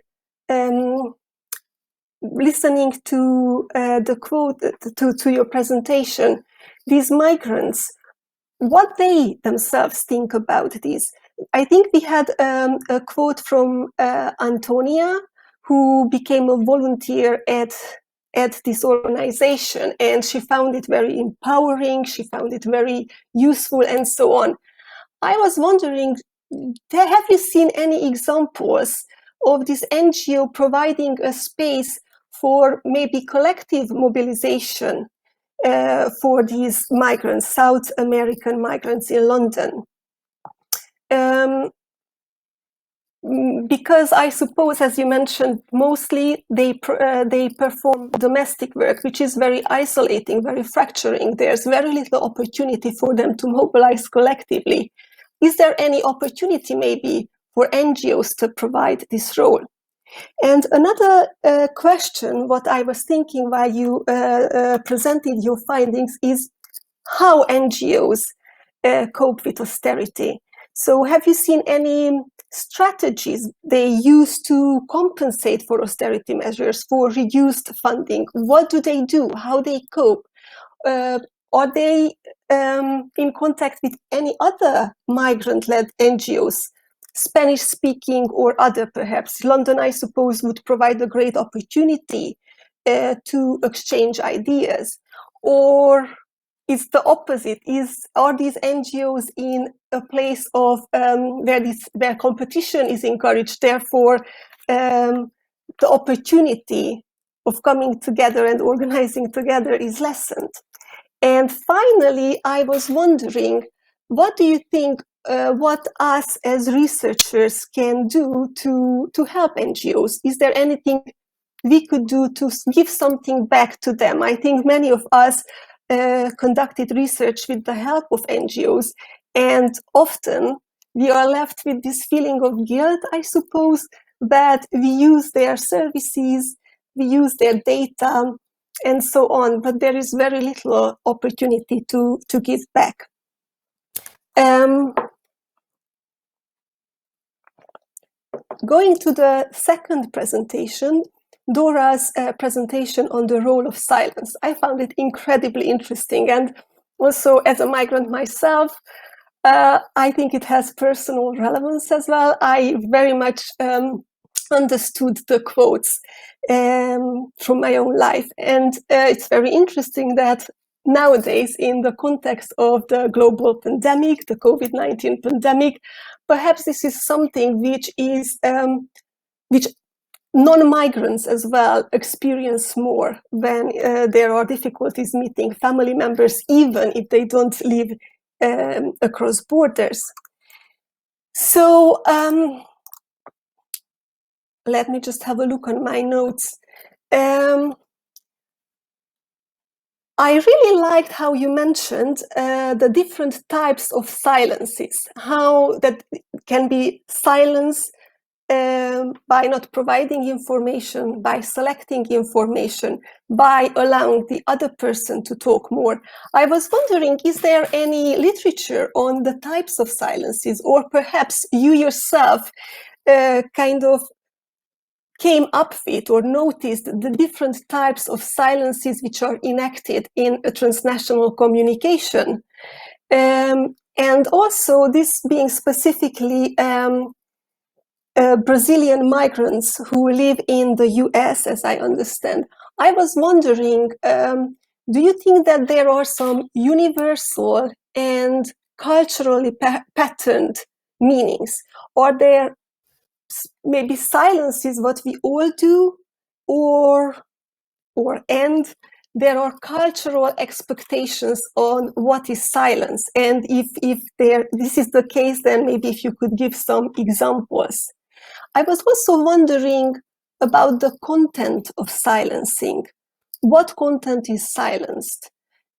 listening to the quote to your presentation, these migrants, what they themselves think about this. I think we had a quote from Antonia, who became a volunteer at this organization, and she found it very empowering, she found it very useful, and so on. I was wondering, have you seen any examples of this NGO providing a space for maybe collective mobilization for these migrants, South American migrants in London? Because I suppose, as you mentioned, mostly they perform domestic work, which is very isolating, very fracturing. There's very little opportunity for them to mobilize collectively. is there any opportunity maybe for NGOs to provide this role? And another question, what I was thinking while you presented your findings, is how NGOs cope with austerity. So have you seen any strategies they use to compensate for austerity measures, for reduced funding? What do they do? How they cope? Are they in contact with any other migrant-led NGOs, Spanish-speaking or other perhaps? London, I suppose, would provide a great opportunity to exchange ideas. Or is the opposite? Are these NGOs in a place of where competition is encouraged, therefore the opportunity of coming together and organizing together is lessened? And finally, I was wondering, what do you think what us as researchers can do to help NGOs? Is there anything we could do to give something back to them? I think many of us conducted research with the help of NGOs, and often we are left with this feeling of guilt, I suppose, that we use their services, we use their data, and so on, but there is very little opportunity to give back. Going to the second presentation, Dora's presentation on the role of silence. I found it incredibly interesting, and also as a migrant myself, I think it has personal relevance as well. I very much understood the quotes from my own life, and it's very interesting that nowadays, in the context of the global pandemic, the COVID-19 pandemic, perhaps this is something which non-migrants as well experience more when there are difficulties meeting family members, even if they don't live across borders. So let me just have a look on my notes. I really liked how you mentioned the different types of silences, how that can be silence by not providing information, by selecting information, by allowing the other person to talk more. I was wondering, is there any literature on the types of silences, or perhaps you yourself kind of came up with or noticed the different types of silences which are enacted in a transnational communication? And also this being specifically Brazilian migrants who live in the US, as I understand. I was wondering, do you think that there are some universal and culturally patterned meanings? Are there maybe silences what we all do, and there are cultural expectations on what is silence? And if this is the case, then maybe if you could give some examples. I was also wondering about the content of silencing. What content is silenced?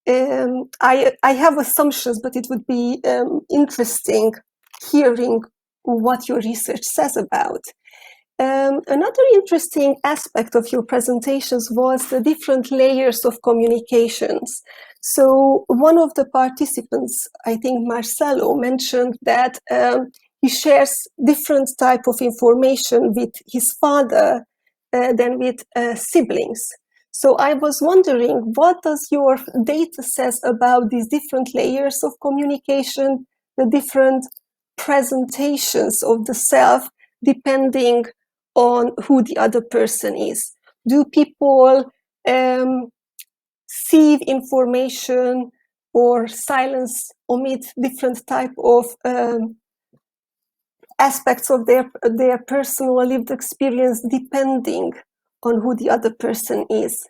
I have assumptions, but it would be interesting hearing what your research says about. Another interesting aspect of your presentations was the different layers of communications. So one of the participants, I think Marcelo, mentioned that he shares different type of information with his father than with siblings. So I was wondering, what does your data says about these different layers of communication, the different presentations of the self, depending on who the other person is? Do people sieve information or silence, omit different type of aspects of their personal lived experience depending on who the other person is?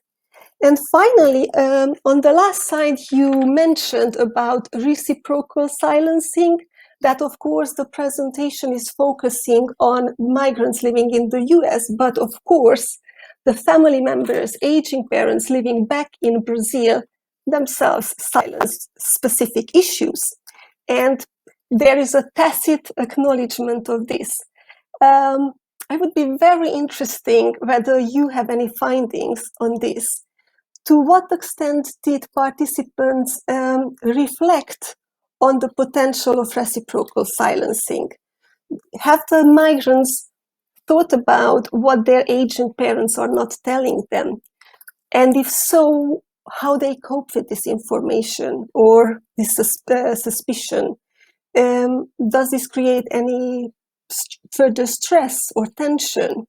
And finally, on the last slide, you mentioned about reciprocal silencing, that of course the presentation is focusing on migrants living in the US, but of course the family members, aging parents living back in Brazil themselves silence specific issues. And there is a tacit acknowledgement of this. I would be very interested whether you have any findings on this. To what extent did participants reflect on the potential of reciprocal silencing? Have the migrants thought about what their aging parents are not telling them? And if so, how they cope with this information or this suspicion? Does this create any further stress or tension?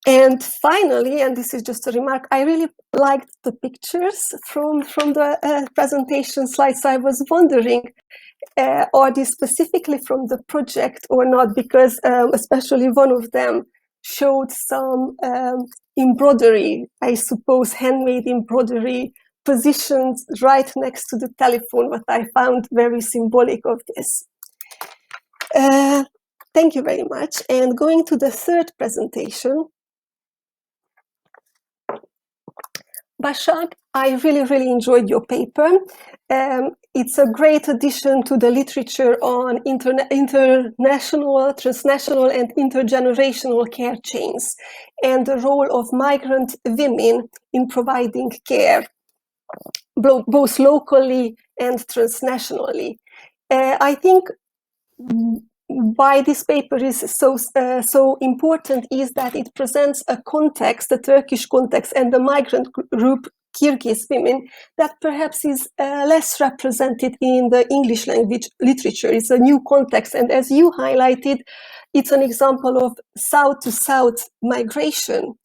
And finally, and this is just a remark, I really liked the pictures from the presentation slides. I was wondering, are these specifically from the project or not? Because especially one of them showed some embroidery, I suppose handmade embroidery, positioned right next to the telephone, what I found very symbolic of this. Thank you very much. And going to the third presentation, Basak, I really enjoyed your paper. It's a great addition to the literature on international, transnational, and intergenerational care chains and the role of migrant women in providing care, both locally and transnationally. I think why this paper is so important is that it presents a context, the Turkish context, and the migrant group Kyrgyz women that perhaps is less represented in the English language literature. It's a new context, and as you highlighted, it's an example of south-to-south migration,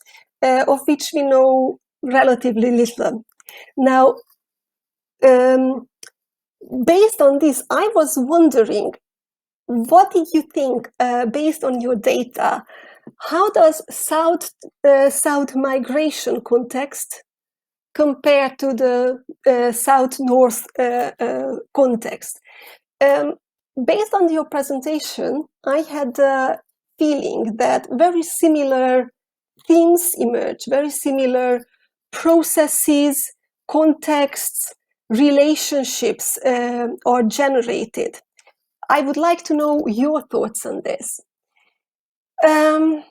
of which we know relatively little. Now, based on this, I was wondering, what did you think, based on your data, how does south migration context compare to the south-north context? Based on your presentation, I had the feeling that very similar themes emerge, very similar processes, contexts, relationships are generated. I would like to know your thoughts on this. I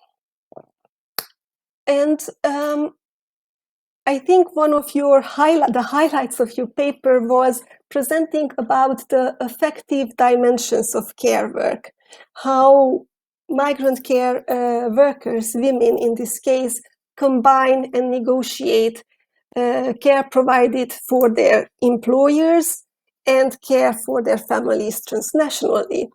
think one of your highlights of your paper was presenting about the effective dimensions of care work, how migrant care workers, women in this case, combine and negotiate care provided for their employers and care for their families transnationally.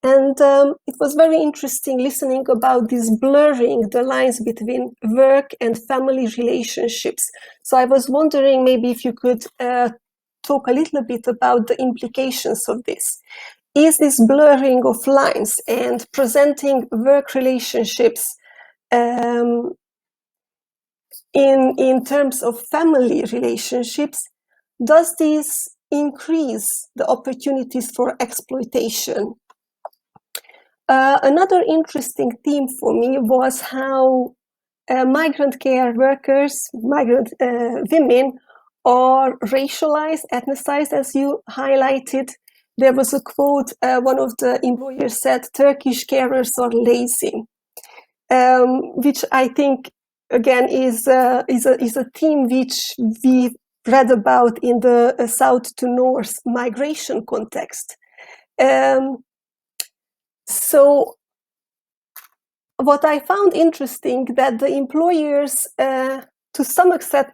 And it was very interesting listening about this blurring the lines between work and family relationships. So I was wondering maybe if you could talk a little bit about the implications of this. Is this blurring of lines and presenting work relationships in terms of family relationships, does this increase the opportunities for exploitation? Another interesting theme for me was how migrant care workers, migrant women, are racialized, ethnicized, as you highlighted. There was a quote, one of the employers said, "Turkish carers are lazy," which I think, again, is a theme which we read about in the south to north migration context. So what I found interesting that the employers, to some extent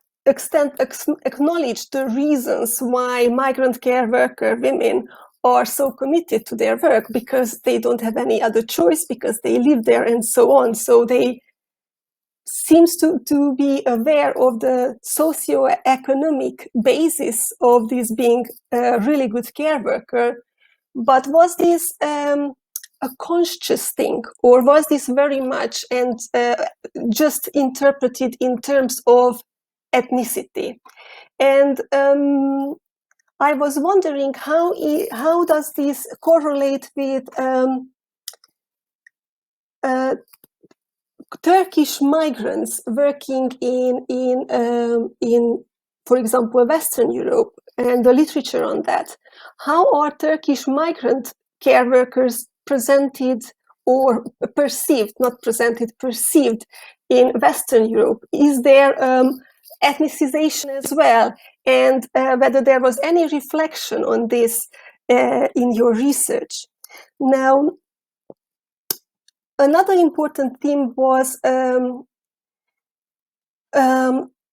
acknowledge the reasons why migrant care worker women are so committed to their work, because they don't have any other choice, because they live there and so on. So they seems to be aware of the socio-economic basis of this being a really good care worker. But was this a conscious thing, or was this very much and just interpreted in terms of ethnicity? And I was wondering how does this correlate with Turkish migrants working in, for example, Western Europe, and the literature on that. how are Turkish migrant care workers presented or perceived, not presented, perceived in Western Europe? Is there ethnicization as well? And whether there was any reflection on this in your research. Now, another important theme was the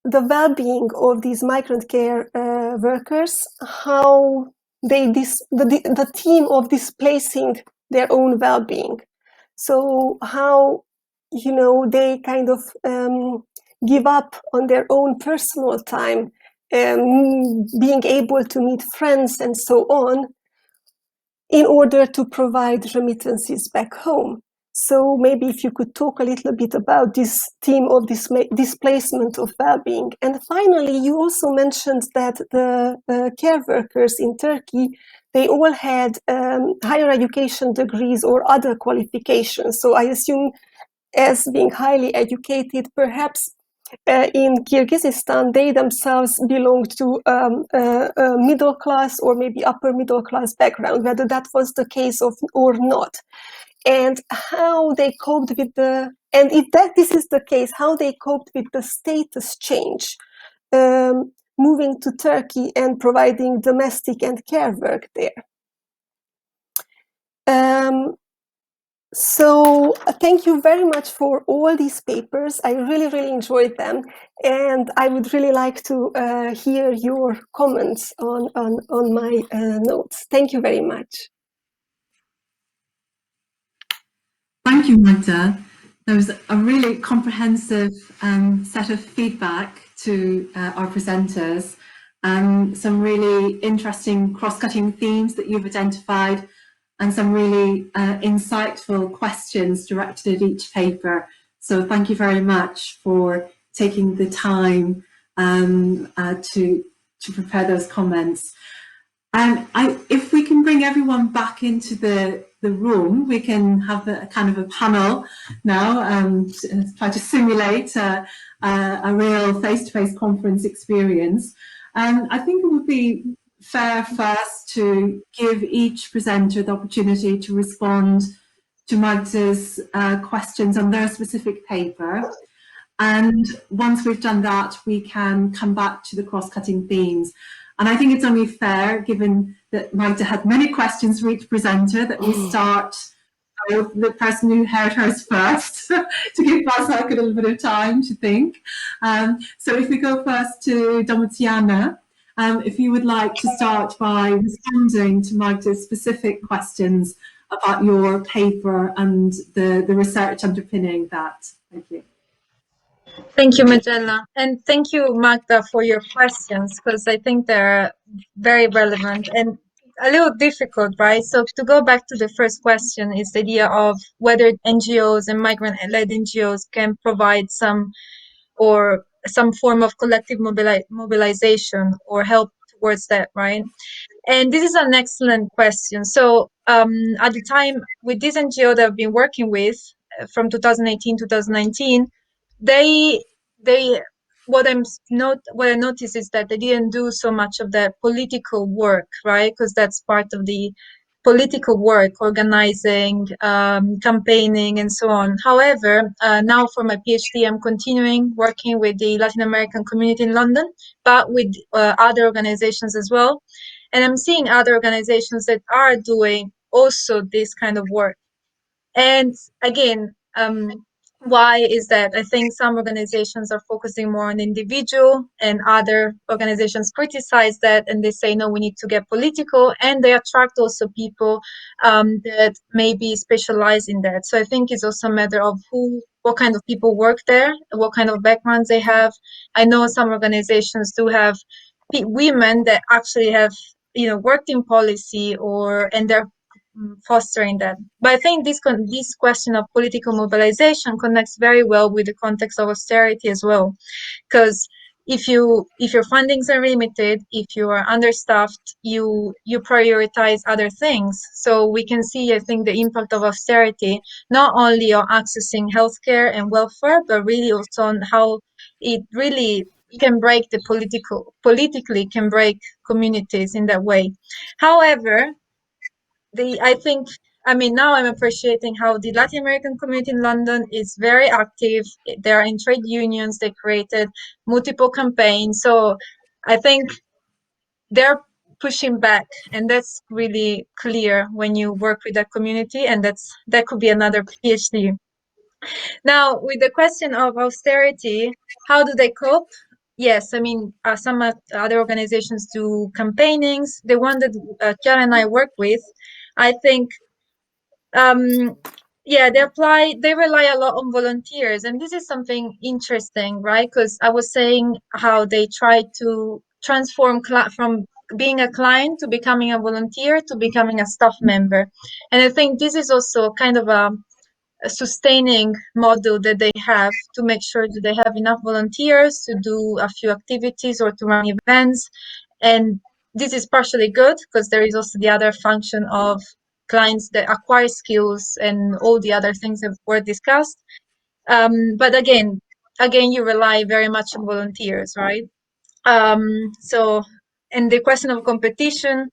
well-being of these migrant care workers, how the theme of displacing their own well-being. So how, they kind of give up on their own personal time, being able to meet friends and so on, in order to provide remittances back home. So maybe if you could talk a little bit about this theme of displacement of well-being. And finally, you also mentioned that the care workers in Turkey, they all had higher education degrees or other qualifications. So I assume as being highly educated, perhaps in Kyrgyzstan, they themselves belonged to a middle class or maybe upper middle class background, whether that was the case or not. And how they coped with and if this is the case, how they coped with the status change, moving to Turkey and providing domestic and care work there. So thank you very much for all these papers. I really, really enjoyed them. And I would really like to hear your comments on my notes. Thank you very much. Thank you, Magda. There was a really comprehensive set of feedback to our presenters. Some really interesting cross-cutting themes that you've identified, and some really insightful questions directed at each paper. So thank you very much for taking the time to prepare those comments. If we can bring everyone back into the room, we can have a kind of a panel now, try to simulate a real face-to-face conference experience. I think it would be fair first to give each presenter the opportunity to respond to Magda's questions on their specific paper. And once we've done that, we can come back to the cross-cutting themes. And I think it's only fair, given that Magda had many questions for each presenter, that we start with the person who heard hers first, to give Basak a little bit of time to think. So if we go first to Domiziana, if you would like to start by responding to Magda's specific questions about your paper and the research underpinning that. Thank you. Thank you, Majella. And thank you, Magda, for your questions, because I think they're very relevant and a little difficult, right? So to go back to the first question is the idea of whether NGOs and migrant-led NGOs can provide some form of collective mobilization or help towards that, right? And this is an excellent question. So at the time, with this NGO that I've been working with from 2018 to 2019, what I noticed is that they didn't do so much of the political work, right? Because that's part of the political work, organizing, campaigning, and so on. However, now for my PhD, I'm continuing working with the Latin American community in London, but with other organizations as well. And I'm seeing other organizations that are doing also this kind of work. And again, why is that? I think some organizations are focusing more on individual, and other organizations criticize that and they say, no, we need to get political, and they attract also people that maybe specialize in that. So I think it's also a matter of what kind of people work there, what kind of backgrounds they have. I know some organizations do have women that actually have worked in policy and they're fostering that. But I think this question of political mobilization connects very well with the context of austerity as well, because if your fundings are limited, if you are understaffed, you prioritize other things. So we can see, I think, the impact of austerity not only on accessing healthcare and welfare, but really also on how it really can break the politically can break communities in that way. However, I mean, now I'm appreciating how the Latin American community in London is very active. They are in trade unions. They created multiple campaigns. So I think they're pushing back, and that's really clear when you work with that community, and that could be another PhD. Now, with the question of austerity, how do they cope? Yes, I mean, some other organizations do campaignings. The one that Kiara and I work with, I think, yeah, they rely a lot on volunteers. And this is something interesting, right? Because I was saying how they try to transform from being a client to becoming a volunteer to becoming a staff member. And I think this is also kind of a sustaining model that they have to make sure that they have enough volunteers to do a few activities or to run events. And this is partially good because there is also the other function of clients that acquire skills and all the other things that were discussed. But again, you rely very much on volunteers, right? So, and the question of competition,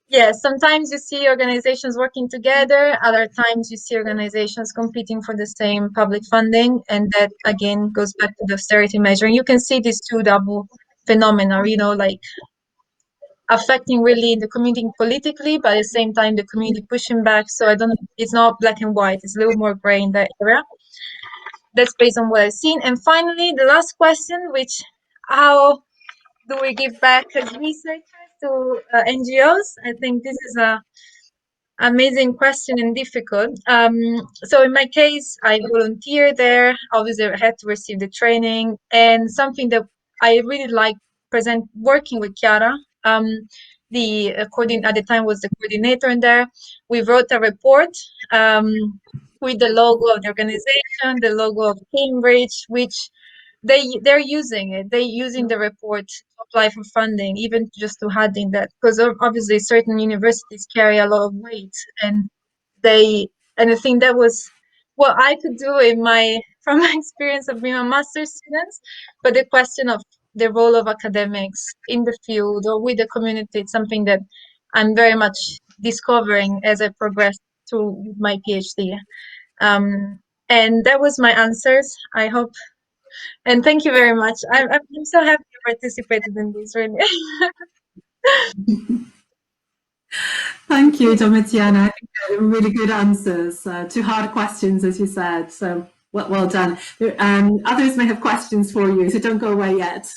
yes, sometimes you see organizations working together, other times you see organizations competing for the same public funding, and that again goes back to the austerity measure. And you can see these two double phenomena, like affecting really the community politically, but at the same time the community pushing back. So it's not black and white, it's a little more gray in that area. That's based on what I've seen. And finally, the last question, which how do we give back as researchers to NGOs? I think this is a amazing question and difficult. So in my case, I volunteered there. Obviously, I had to receive the training, and something that I really like working with Kiara. The at the time was the coordinator in there. We wrote a report with the logo of the organization, the logo of Cambridge, which they're using it. They're using the report to apply for funding, even just to adding that, because obviously certain universities carry a lot of weight, and I think that was what I could do from my experience of being a master's student. But the question of the role of academics in the field or with the community, it's something that I'm very much discovering as I progress through my PhD. And that was my answers. I hope. And thank you very much. I'm so happy you participated in this, really. Thank you, Domiziana. I think they were really good answers to hard questions, as you said. So well done. Others may have questions for you, so don't go away yet.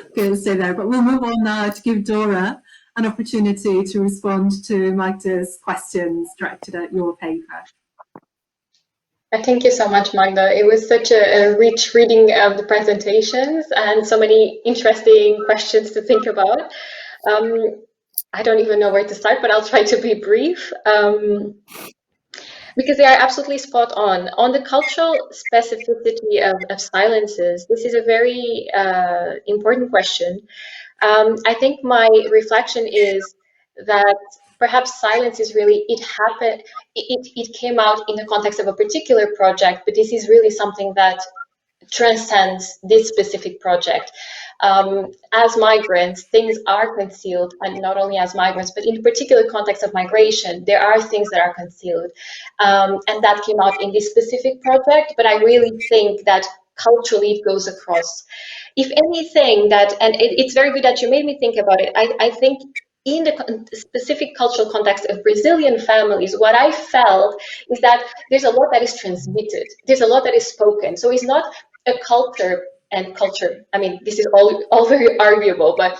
Okay, stay there. But we'll move on now to give Dora an opportunity to respond to Magda's questions directed at your paper. Thank you so much, Magda. It was such a rich reading of the presentations and so many interesting questions to think about. I don't even know where to start, but I'll try to be brief because they are absolutely spot on. On the cultural specificity of silences, this is a very important question. I think my reflection is that perhaps silence is really, it came out in the context of a particular project, but this is really something that transcends this specific project. As migrants, things are concealed, and not only as migrants, but in the particular context of migration, there are things that are concealed. And that came out in this specific project, but I really think that culturally it goes across. If anything, it's very good that you made me think about it. I think in the specific cultural context of Brazilian families, what I felt is that there's a lot that is transmitted. There's a lot that is spoken. So it's not a culture, I mean, this is all very arguable, but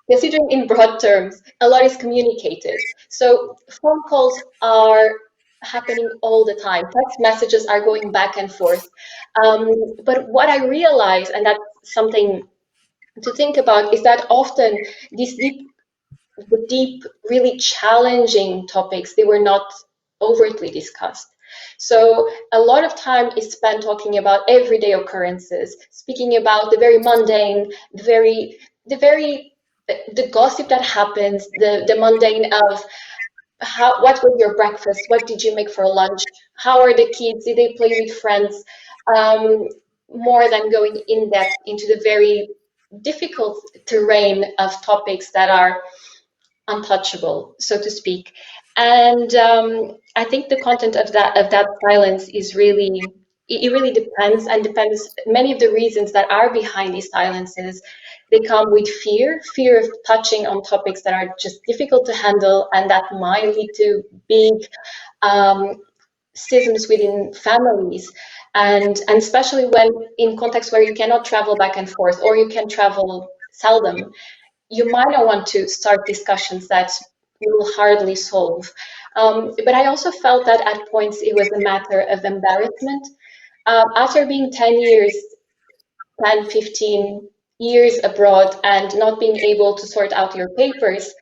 considering in broad terms, a lot is communicated. So phone calls are happening all the time. Text messages are going back and forth. But what I realize, and that's something to think about, is that often these deep, really challenging topics, they were not overtly discussed. So a lot of time is spent talking about everyday occurrences, speaking about the very mundane, the gossip that happens, the mundane of what was your breakfast? What did you make for lunch? How are the kids? Did they play with friends? more than going in depth into the very difficult terrain of topics that are untouchable, so to speak. And I think the content of that silence is really, it really depends, and depends. Many of the reasons that are behind these silences, they come with fear of touching on topics that are just difficult to handle and that might lead to big schisms within families, and especially when in contexts where you cannot travel back and forth, or you can travel seldom, you might not want to start discussions that you will hardly solve. But I also felt that at points it was a matter of embarrassment. After being 10 years, 10, 15 years abroad and not being able to sort out your papers,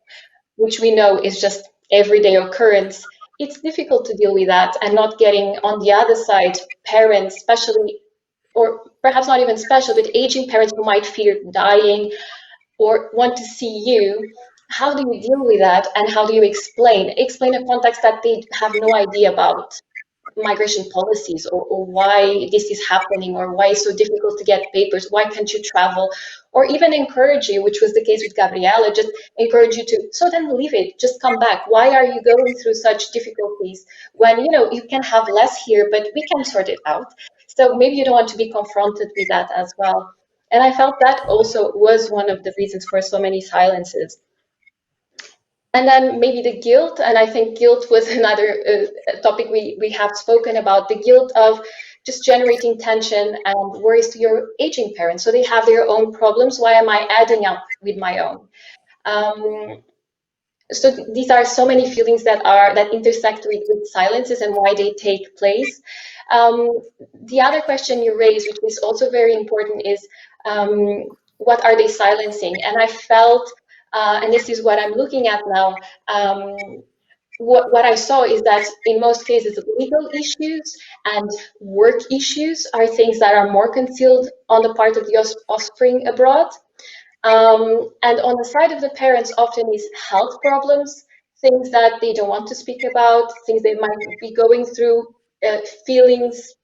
which we know is just everyday occurrence, it's difficult to deal with that, and not getting on the other side parents, especially, or perhaps not even special, but aging parents who might fear dying or want to see you. How do you deal with that, and how do you explain a context that they have no idea about? Migration policies, or why this is happening, or why it's so difficult to get papers, why can't you travel, or even encourage you, which was the case with Gabriella, just encourage you to, so then leave it, just come back. Why are you going through such difficulties when you can have less here, but we can sort it out? So maybe you don't want to be confronted with that as well. And I felt that also was one of the reasons for so many silences. And then maybe the guilt, and I think guilt was another topic we have spoken about, the guilt of just generating tension and worries to your aging parents. So they have their own problems. Why am I adding up with my own? So these are so many feelings that intersect with silences and why they take place. The other question you raised, which is also very important, is what are they silencing? And I felt, and this is what I'm looking at now, what I saw is that in most cases, legal issues and work issues are things that are more concealed on the part of the offspring abroad. And on the side of the parents, often is health problems, things that they don't want to speak about, things they might be going through, feelings,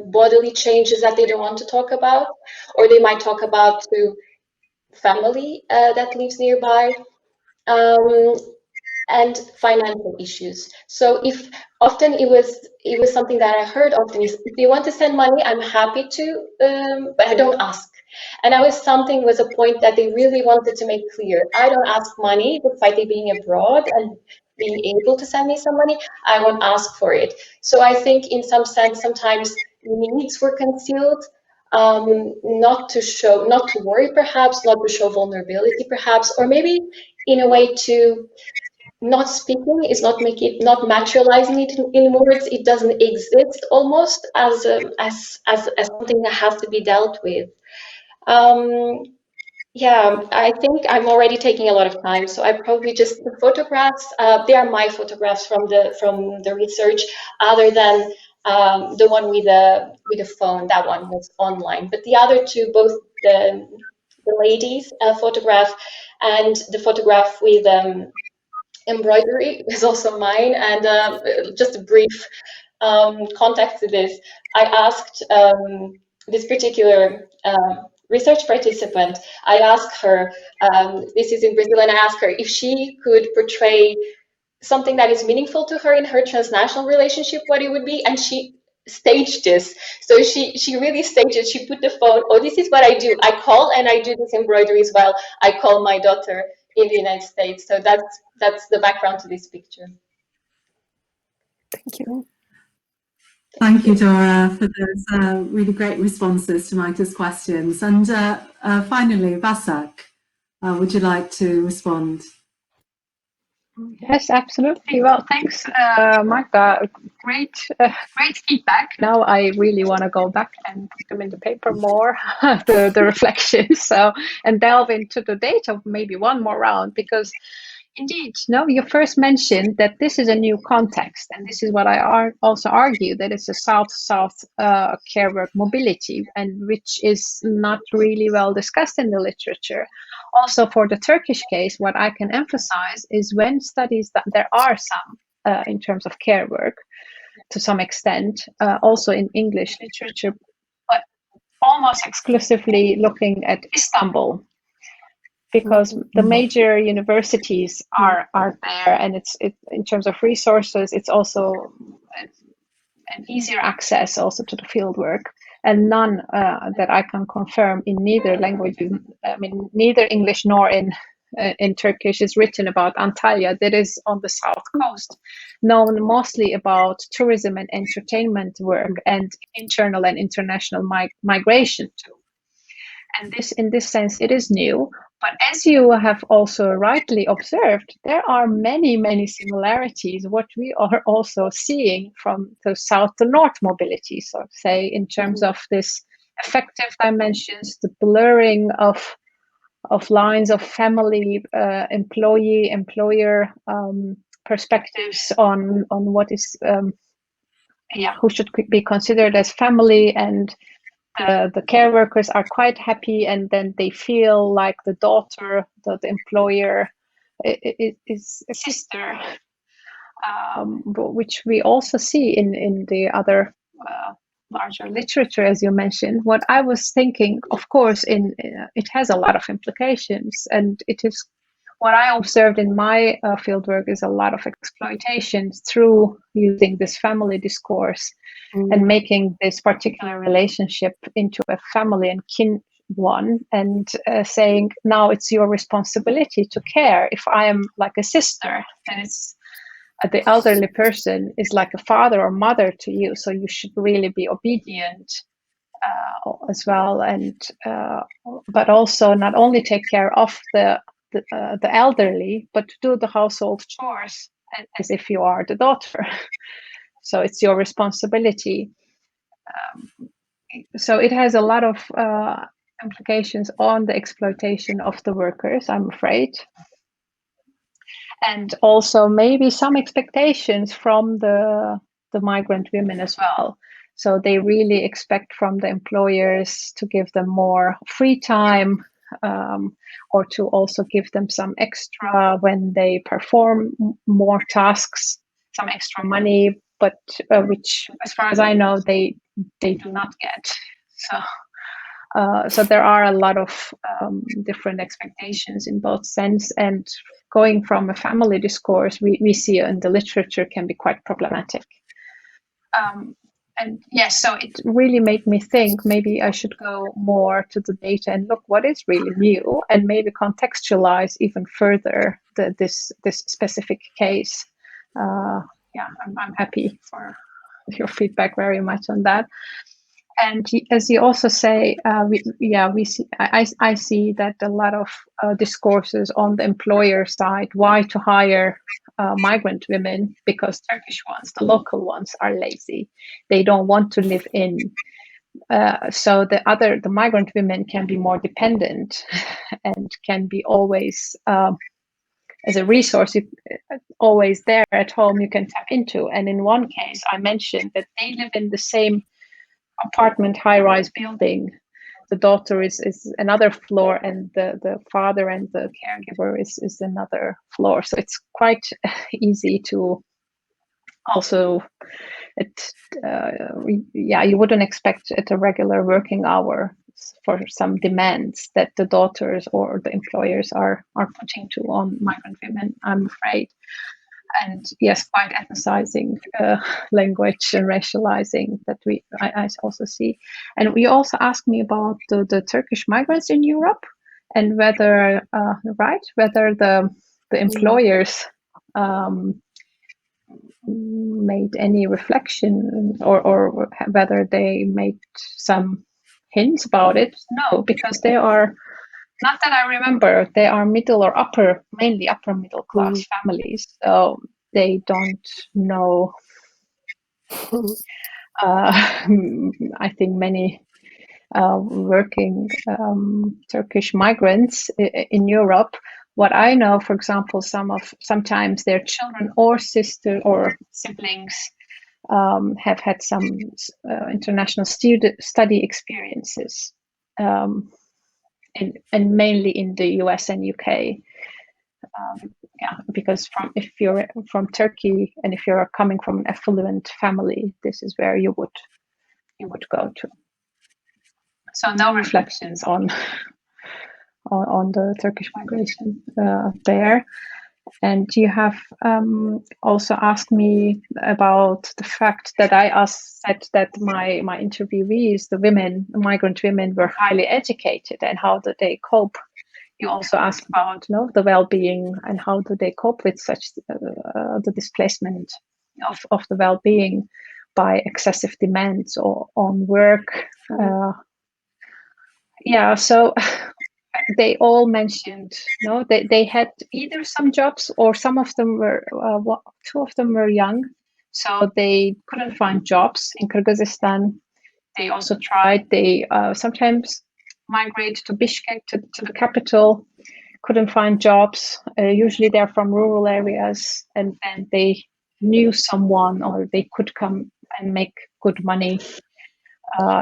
bodily changes that they don't want to talk about, or they might talk about to family that lives nearby, and financial issues. So if often it was something that I heard often is, if you want to send money, I'm happy to, but I don't ask. And that was a point that they really wanted to make clear. I don't ask money, despite they being abroad and being able to send me some money. I won't ask for it. So I think in some sense, sometimes needs were concealed, not to worry perhaps, not to show vulnerability perhaps, or maybe in a way to not speaking is not materializing it in words. It doesn't exist almost as something that has to be dealt with. Yeah, I think I'm already taking a lot of time, so I probably just, the photographs, they are my photographs from the research, other than the one with the phone. That one was online, but the other two, both the ladies' photograph and the photograph with embroidery is also mine. And just a brief context to this, I asked this particular research participant, I asked her, this is in Brazil, and I asked her if she could portray something that is meaningful to her in her transnational relationship, what it would be, and she staged this. So she really staged it. She put the phone, oh, this is what I do. I call and I do this embroidery as well. I call my daughter in the United States. So that's the background to this picture. Thank you. Thank you, Dora, for those really great responses to Magda's questions. And finally, Basak, would you like to respond? Yes, absolutely. Well, thanks, Magda. Great feedback. Now I really want to go back and put them in the paper more, the reflections, and delve into the data maybe one more round, because indeed, no, you first mentioned that this is a new context, and this is what I also argue, that it's a South-South care work mobility, and which is not really well discussed in the literature. Also, for the Turkish case, what I can emphasize is when studies that there are some in terms of care work to some extent, also in English literature, but almost exclusively looking at Istanbul, because the major universities are there, and it's in terms of resources, it's also an easier access also to the fieldwork, and none that I can confirm in neither languages. I mean, neither English nor in Turkish is written about Antalya, that is on the south coast, known mostly about tourism and entertainment work and internal and international migration too. And this, in this sense, it is new. But as you have also rightly observed, there are many, many similarities, what we are also seeing from the south to north mobility. So say in terms of this affective dimensions, the blurring of lines of family, employee, employer perspectives on what is, who should be considered as family, and the care workers are quite happy, and then they feel like the daughter, the employer is a sister, which we also see in the other larger literature, as you mentioned. What I was thinking, of course, it has a lot of implications, and it is what I observed in my fieldwork is a lot of exploitations through using this family discourse and making this particular relationship into a family and kin one, and saying, now it's your responsibility to care. If I am like a sister, then it's the elderly person is like a father or mother to you, so you should really be obedient as well, and but also not only take care of the elderly, but to do the household chores as if you are the daughter. So it's your responsibility. So it has a lot of implications on the exploitation of the workers, I'm afraid. And also maybe some expectations from the migrant women as well. So they really expect from the employers to give them more free time, or to also give them some extra when they perform more tasks, some extra money, but which, as far as I know, they do not get. So there are a lot of different expectations in both sense, and going from a family discourse, we see in the literature can be quite problematic. And yes, so it really made me think maybe I should go more to the data and look what is really new, and maybe contextualize even further this specific case. Yeah, I'm happy for your feedback very much on that. And as you also say, we see. I see that a lot of discourses on the employer side, why to hire migrant women, because Turkish ones, the local ones, are lazy. They don't want to live in. So the migrant women can be more dependent and can be always as a resource, always there at home you can tap into. And in one case, I mentioned that they live in the same apartment high-rise building. The daughter is another floor, and the father and the caregiver is another floor. So it's quite easy to also, you wouldn't expect at a regular working hour for some demands that the daughters or the employers are putting on migrant women, I'm afraid. And yes, quite ethnicizing language and racializing that I also see. And you also asked me about the Turkish migrants in Europe, and whether whether the employers made any reflection, or whether they made some hints about it. No, because they are, not that I remember, they are middle or mainly upper middle class families, so they don't know. I think many working Turkish migrants in Europe. What I know, for example, sometimes their children or sister or siblings have had some international study experiences. And mainly in the US and UK, because if you're from Turkey and if you're coming from an affluent family, this is where you would go to. So no reflections on the Turkish migration there. And you have also asked me about the fact that I said that my interviewees, the migrant women, were highly educated, and how do they cope? You also asked about the well-being and how do they cope with such the displacement of the well-being by excessive demands on work. So they all mentioned they had either some jobs, or some of them were two of them were young, so they couldn't find jobs in Kyrgyzstan. They also tried, they sometimes migrate to Bishkek, to the capital, couldn't find jobs. Usually they're from rural areas, and then they knew someone, or they could come and make good money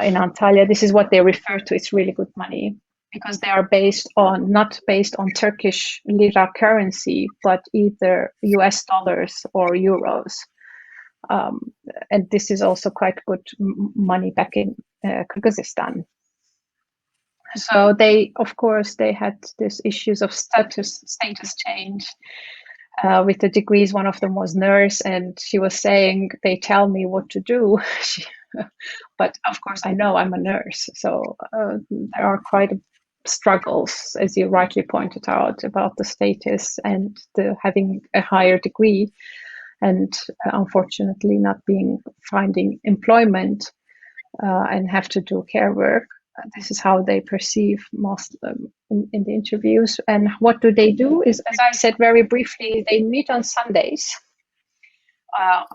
in Antalya. This is what they refer to, it's really good money, because they are not based on Turkish lira currency, but either US dollars or euros. And this is also quite good money back in Kyrgyzstan. So they had these issues of status change with the degrees. One of them was nurse, and she was saying, they tell me what to do. But of course, I know I'm a nurse. So there are quite struggles, as you rightly pointed out, about the status and having a higher degree, and unfortunately not finding employment and have to do care work. This is how they perceive most in the interviews. And what do they do is, as I said very briefly, they meet on Sundays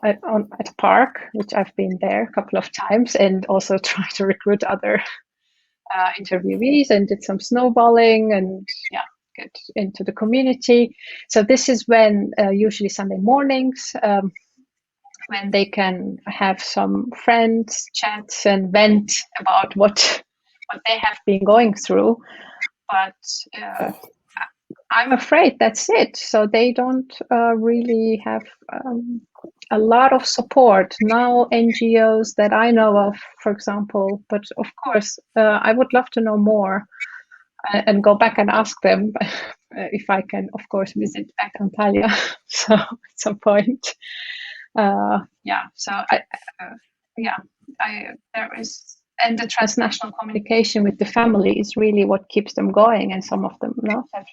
at a park, which I've been there a couple of times, and also try to recruit other interviewees, and did some snowballing and get into the community. So this is when usually Sunday mornings, when they can have some friends, chats, and vent about what they have been going through. But I'm afraid that's it. So they don't really have a lot of support. Now NGOs that I know of, for example, but of course, I would love to know more and go back and ask them if I can, of course, visit back Antalya so at some point. There is, and the transnational communication with the family is really what keeps them going, and some of them have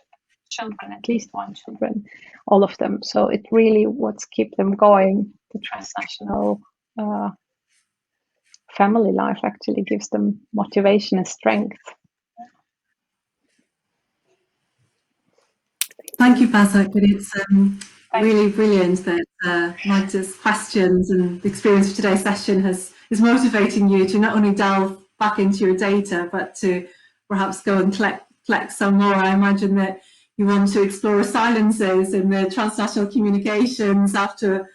children, at least one children, all of them. So it really what's keep them going. The transnational family life actually gives them motivation and strength. Thank you, Basak. It's really brilliant that Magda's questions and the experience of today's session is motivating you to not only delve back into your data, but to perhaps go and collect some more. I imagine that you want to explore silences in the transnational communications after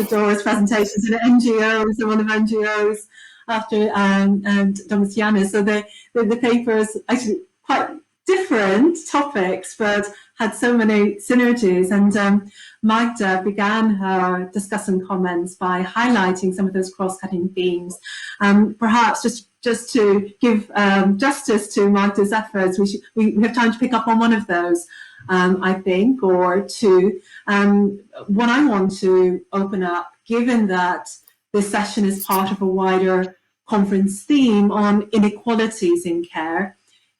Dora's presentations in NGOs, and one of NGOs after and Domiziana. So the paper is actually quite different topics, but had so many synergies. And Magda began her Discussant comments by highlighting some of those cross-cutting themes. Perhaps just to give justice to Magda's efforts, we have time to pick up on one of those, I think, or two. What I want to open up, given that this session is part of a wider conference theme on inequalities in care,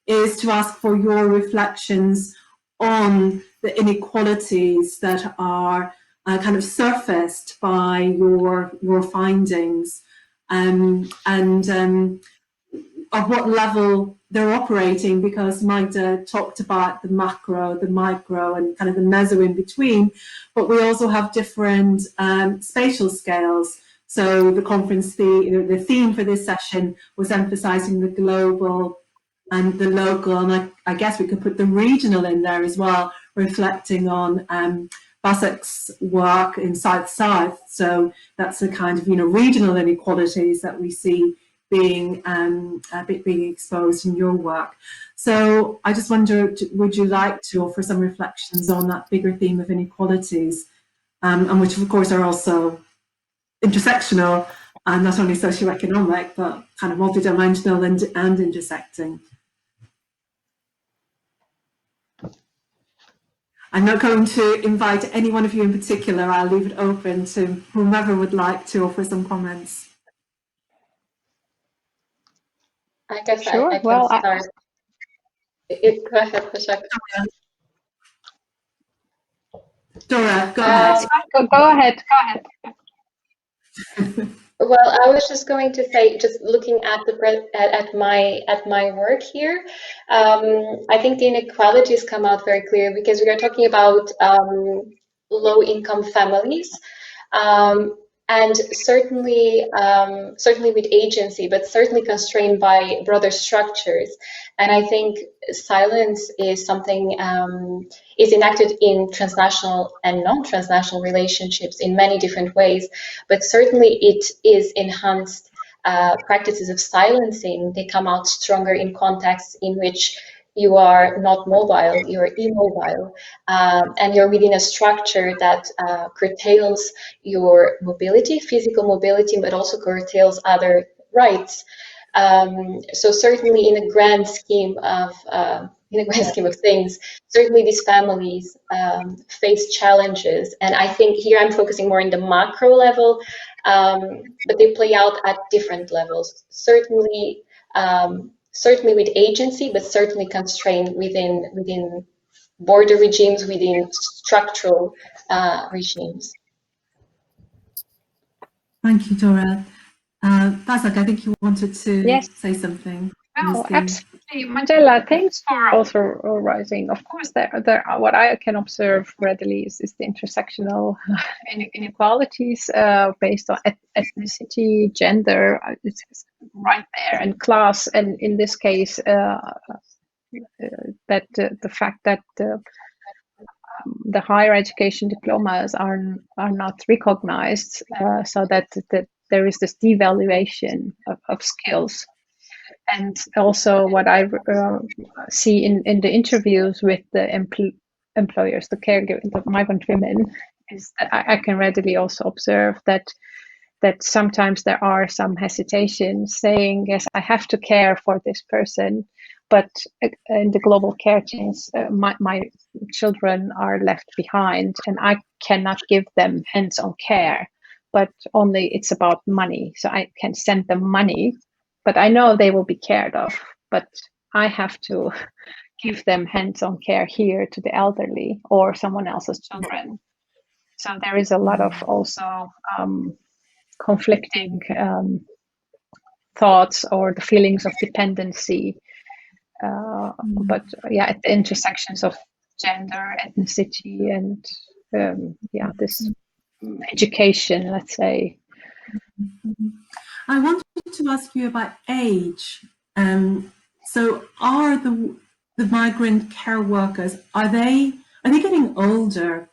is to ask for your reflections on the inequalities that are kind of surfaced by your findings, and at what level they're operating, because Magda talked about the macro, the micro, and kind of the meso in between, but we also have different spatial scales. So the conference, the theme for this session was emphasizing the global and the local, and I guess we could put the regional in there as well, reflecting on Basak's work in South-South. So that's the kind of regional inequalities that we see being exposed in your work. So I just wonder, would you like to offer some reflections on that bigger theme of inequalities, and which of course are also intersectional, and not only socioeconomic, but kind of multidimensional and intersecting. I'm not going to invite any one of you in particular. I'll leave it open to whomever would like to offer some comments. I guess Sure. I can start. Go ahead, Basak. Dora, go ahead. Go ahead. Well, I was just going to say, just looking at my work here, I think the inequalities come out very clear because we are talking about low-income families, and certainly with agency, but certainly constrained by broader structures. And I think silence is something is enacted in transnational and non-transnational relationships in many different ways, but certainly it is enhanced practices of silencing. They come out stronger in contexts in which you are not mobile, you're immobile, and you're within a structure that curtails your mobility, physical mobility, but also curtails other rights. So certainly in a grand scheme of things, certainly these families face challenges, and I think here I'm focusing more in the macro level, but they play out at different levels. Certainly with agency, but certainly constrained within border regimes, within structural regimes. Thank you, Dora. Basak, I think you wanted to say something. Oh, absolutely, Majella. Thanks for also raising. Of course, there are, what I can observe readily is the intersectional inequalities based on ethnicity, gender. It's right there, and class. And in this case, that the fact that the higher education diplomas are not recognized, so that there is this devaluation of skills. And also what I see in the interviews with the employers, the caregivers, the migrant women, is that I can readily also observe that sometimes there are some hesitations saying, yes, I have to care for this person, but in the global care chains, my children are left behind and I cannot give them hands-on care, but only it's about money. So I can send them money, but I know they will be cared of, but I have to give them hands-on care here to the elderly or someone else's children. So there is a lot of also conflicting thoughts or the feelings of dependency. But yeah, at the intersections of gender, ethnicity, and this education, let's say. I wanted to ask you about age. So are the migrant care workers, are they getting older?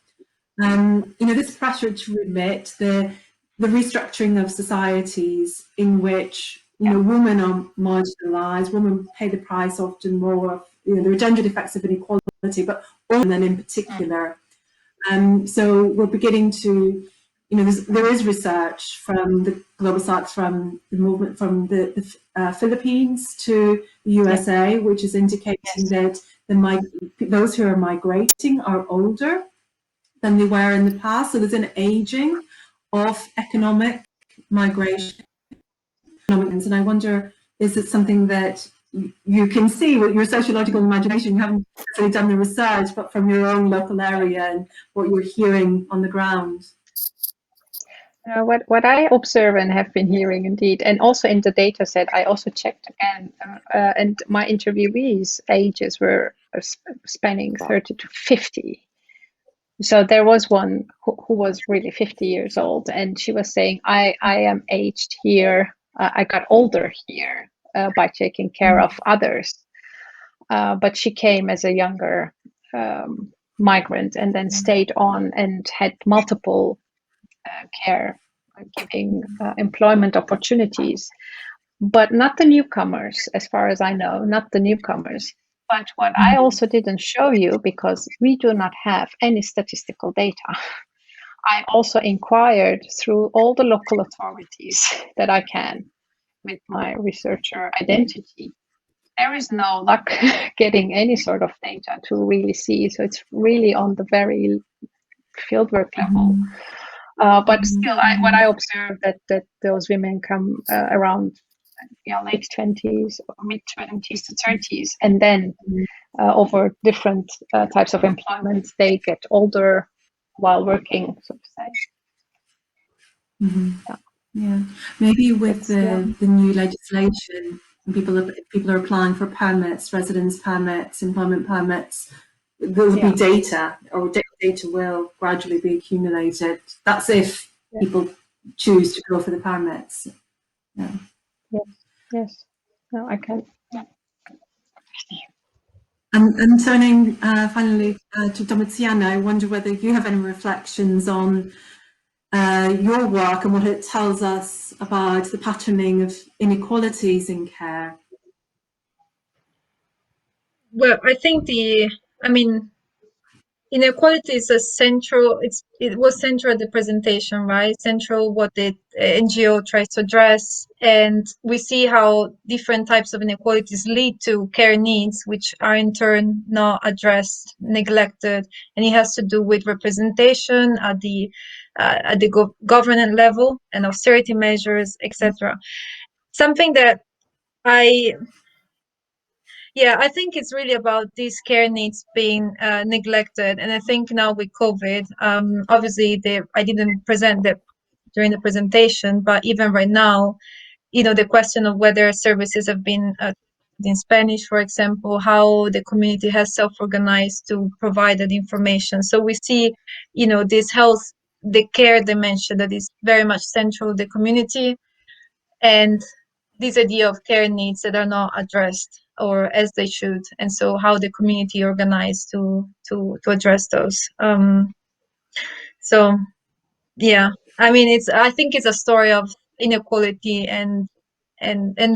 This pressure to remit, the restructuring of societies in which women are marginalised, women pay the price often more of there are gendered effects of inequality, but women in particular. So we're beginning to there is research from the Global South, from the movement from the Philippines to the USA, which is indicating that those who are migrating are older than they were in the past. So there's an aging of economic migration. And I wonder, is it something that you can see with your sociological imagination? You haven't necessarily done the research, but from your own local area and what you're hearing on the ground. What I observe and have been hearing indeed, and also in the data set, I also checked again, and my interviewees' ages were spanning 30 to 50. So there was one who was really 50 years old, and she was saying, I am aged here, I got older here by taking care of others. But she came as a younger migrant and then stayed on and had multiple care giving employment opportunities, but not the newcomers, as far as I know, not the newcomers. But what I also didn't show you, because we do not have any statistical data I also inquired through all the local authorities that I can with my researcher identity. There is no luck getting any sort of data to really see. So it's really on the very fieldwork level. But still, what I observed that those women come around late 20s, or mid 20s to 30s, and then over different types of employment, they get older while working, so to say. Yeah, maybe with the new legislation, people are applying for permits, residence permits, employment permits. There will be data, or data will gradually be accumulated. That's if people choose to go for the permits. Yeah. Yes. No, I can. Yeah. And turning finally to Domiziana, I wonder whether you have any reflections on your work and what it tells us about the patterning of inequalities in care. Well, I think inequality is it was central at the presentation, right? Central what the NGO tries to address, and we see how different types of inequalities lead to care needs, which are in turn not addressed, neglected, and it has to do with representation at the government level and austerity measures, etc. Something that I think it's really about these care needs being neglected. And I think now with COVID, obviously I didn't present that during the presentation, but even right now, the question of whether services have been in Spanish, for example, how the community has self-organized to provide that information. So we see, this the care dimension that is very much central to the community, and this idea of care needs that are not addressed or as they should, and so how the community organized to address those. So yeah, I think it's a story of inequality and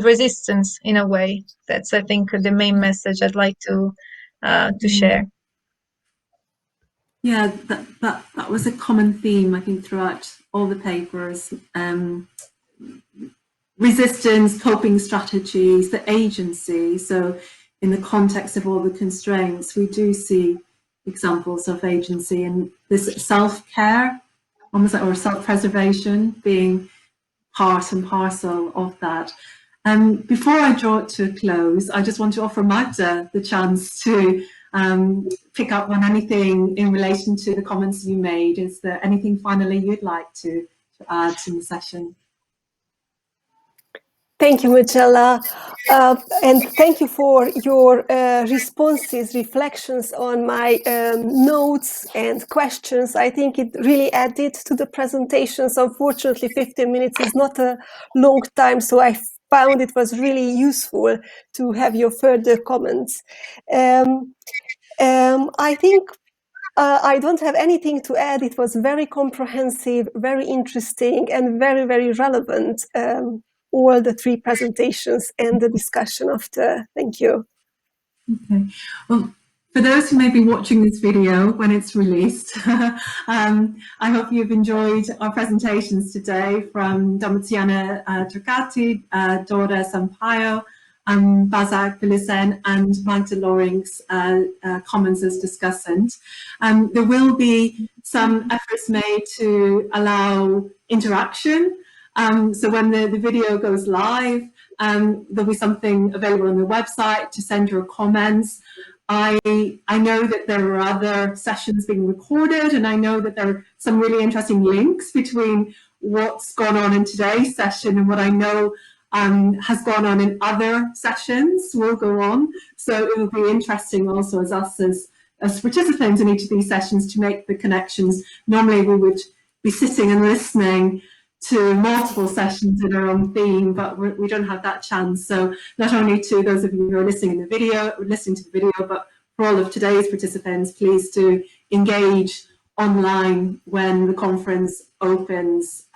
resistance in a way. That's, I think, the main message I'd like to share. Yeah, that was a common theme, I think, throughout all the papers. Resistance, coping strategies, the agency. So in the context of all the constraints, we do see examples of agency and this self-care, almost like, or self-preservation being part and parcel of that. Before I draw it to a close, I just want to offer Magda the chance to pick up on anything in relation to the comments you made. Is there anything finally you'd like to add to the session? Thank you, Majella, and thank you for your responses, reflections on my notes and questions. I think it really added to the presentations. Unfortunately, 15 minutes is not a long time, so I found it was really useful to have your further comments. I think I don't have anything to add. It was very comprehensive, very interesting, and very, very relevant. All the three presentations and the discussion after. Thank you. Okay. Well, for those who may be watching this video when it's released, I hope you've enjoyed our presentations today from Domiziana Turcatti, Dora Sampaio, Basak Bilecen, and Magda Lőrinc's comments as discussant. There will be some efforts made to allow interaction. So when the video goes live, there'll be something available on the website to send your comments. I know that there are other sessions being recorded, and I know that there are some really interesting links between what's gone on in today's session and what I know has gone on in other sessions will go on. So it will be interesting also as us as participants in each of these sessions to make the connections. Normally we would be sitting and listening to multiple sessions in our own theme, but we don't have that chance. So not only to those of you who are listening to the video, but for all of today's participants, please do engage online when the conference opens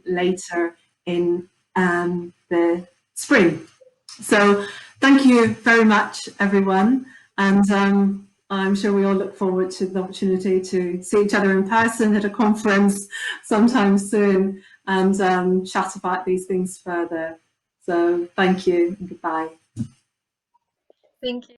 later in the spring. So thank you very much, everyone. And I'm sure we all look forward to the opportunity to see each other in person at a conference sometime soon and chat about these things further. So thank you and goodbye. Thank you.